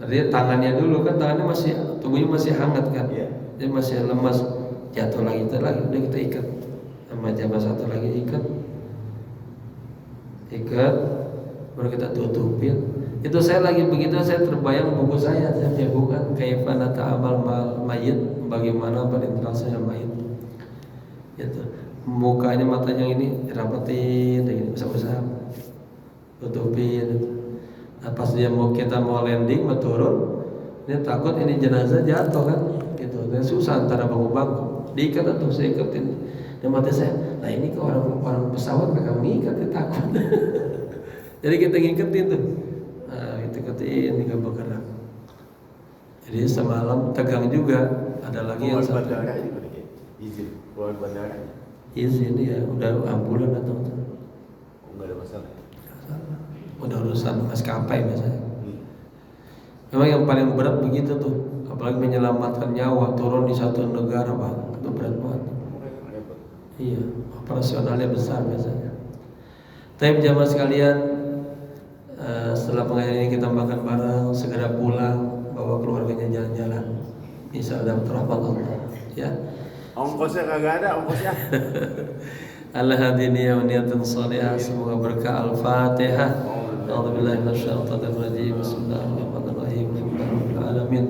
berarti tangannya dulu kan, tubuhnya masih hangat kan. Iya. Dia masih lemas, jatuh lagi udah kita ikat. Sama jamaah satu lagi ikat, baru kita tutupin. Itu saya lagi begitu, saya terbayang buku saya bukan kaifa nata'amal mayit, bagaimana berinteraksi dengan mayit. Gitu. Mukanya, matanya ini rapetin, begini, besar-besar, tutupin. Nah, pas kita mau landing, mau turun, dia takut ini jenazah jatuh kan, gitu. Dan susah antara bangku-bangku, diikat atau saya ikatin. Dan mati saya, nah ini ke orang pesawat gak kami ikat, dia takut. Jadi kita ngiketin tuh, nah, kita iketin nggak bergerak. Jadi semalam tegang juga. Ada lagi yang Keluar satu bandara juga nih, izin keluar bandara. izin ya, udah ambulan atau tuh. Nggak ada masalah. Udah urusan maskapai biasanya. Hmm. Memang yang paling berat begitu tuh, apalagi menyelamatkan nyawa, turun di satu negara Pak, itu berat banget. Repot. Iya, operasionalnya besar biasanya. Tapi jamaah sekalian, setelah pengajian ini kita makan bareng, segera pulang, bawa keluarganya jalan-jalan. Bisa dapat rahmat Allah. Ya. Ongkosnya kagak ada ongkosnya. Al-hadini wa niyatan salihah, semoga berkah Al-Fatihah. A'udzubillahi minasyaitonir rajim. Bismillahirrahmanirrahim. Alhamdulillahirabbil alamin.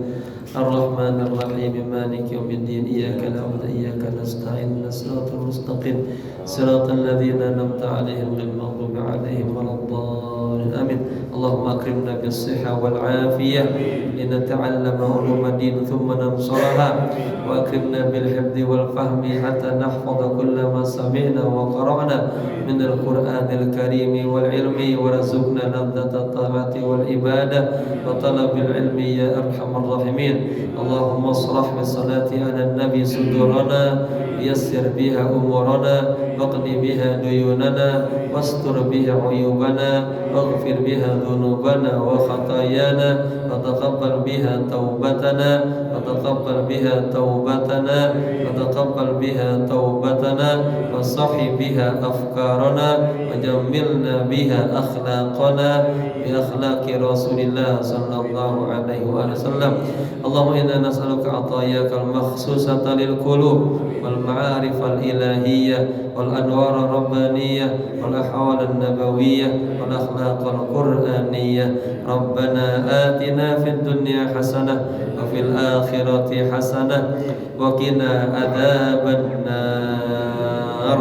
Ar-Rahmanir Rahim. Maliki yaumiddin. Iyyaka na'budu wa iyyaka nasta'in. Shiratal mustaqim. Shiratal ladzina an'amta 'alaihim ghairil maghdubi 'alaihim waladdallin. Amin. Allahumma akrimna bis-sihha wal 'afiyah linata'allama uluma din thumma nansuraha wa akrimna bil hifdzi wal fahmi hatta nahfadha kulla ma sami'na wa qara'na min al-Qur'anil karim wal ilmi warzuqna ladzata ta'ati wal ibadah wa talabil ilmi ya arhamar rahimin. Allahumma shrah bi salati ala nabi sudurana yassir biha umurana waqdi biha duyunana wastur biha uyubana waghfir biha dhunubana wa khatayana wa taqabbal biha taubatana wa taqabbal biha taubatana wa taqabbal biha taubatana wa sahih biha afkarana wa jammilna biha akhlaqana bi akhlaqi Rasulillah sallallahu alaihi wasallam. Allahumma inna nas'aluka atayaka al-makhsusata lil qulub wal ma'arif al-ilahiyyah wal anwar ar-rabbaniyah wal ahwal an-nabawiyyah wal akhlaq al-qur'aniyyah. Rabbana atina fid dunya hasanah wa fil akhirati hasanah wa qina adzaban nar.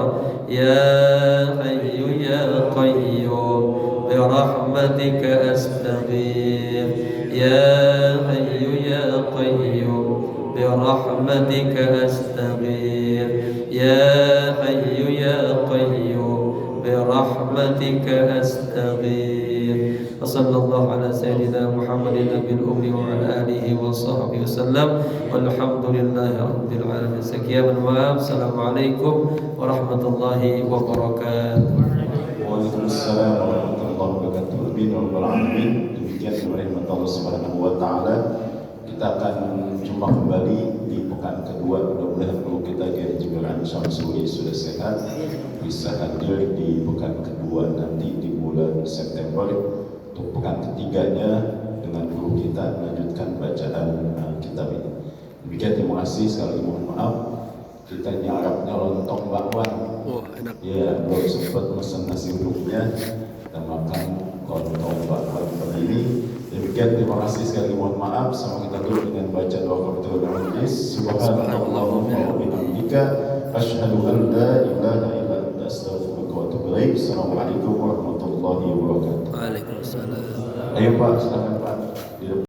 Ya hayyu ya qayyum bi rahmatika astaghfir. Ya hayyu ya qayyum bi rahmatika astaghfir. Ya hayyu ya qayyum bi rahmatika astaghfir. Wa sallallahu ala sayyidina Muhammadin nabiyil ummi wa ala alihi wa sahbihi wasallam. Walhamdulillahi rabbil alamin. Sekian, maaf. Assalamualaikum warahmatullahi wabarakatuh. Waalaikumsalam warahmatullahi wabarakatuh. Rabbil alamin. Demikian rahmat Allah Subhanahu wa taala. Kita akan jumpa kembali di pekan kedua. Mudah-mudahan kalau kita dari Jemberan Syamsuri sudah sehat, bisa hadir di pekan kedua nanti di bulan September. Untuk pekan ketiganya dengan guru kita melanjutkan bacaan kitab ini. Demikian, terima kasih sekali, mohon maaf. Kita nyarapnya lontong bakwan. Oh, enak. Ya, belum sempat pesan nasi uduknya. Kita makan lontong bakwan begini. Demikian, terima kasih sekali, mohon maaf. Sama kita dulu dengan baca doa kafaratul majlis. Subhanallahumma wa bihamdika asyhadu an la ilaha illa anta astaghfiruka wa atubu ilaik. Assalamualaikum warahmatullahi wabarakatuh. Waalaikumsalam. Ayo Pak, silakan Pak.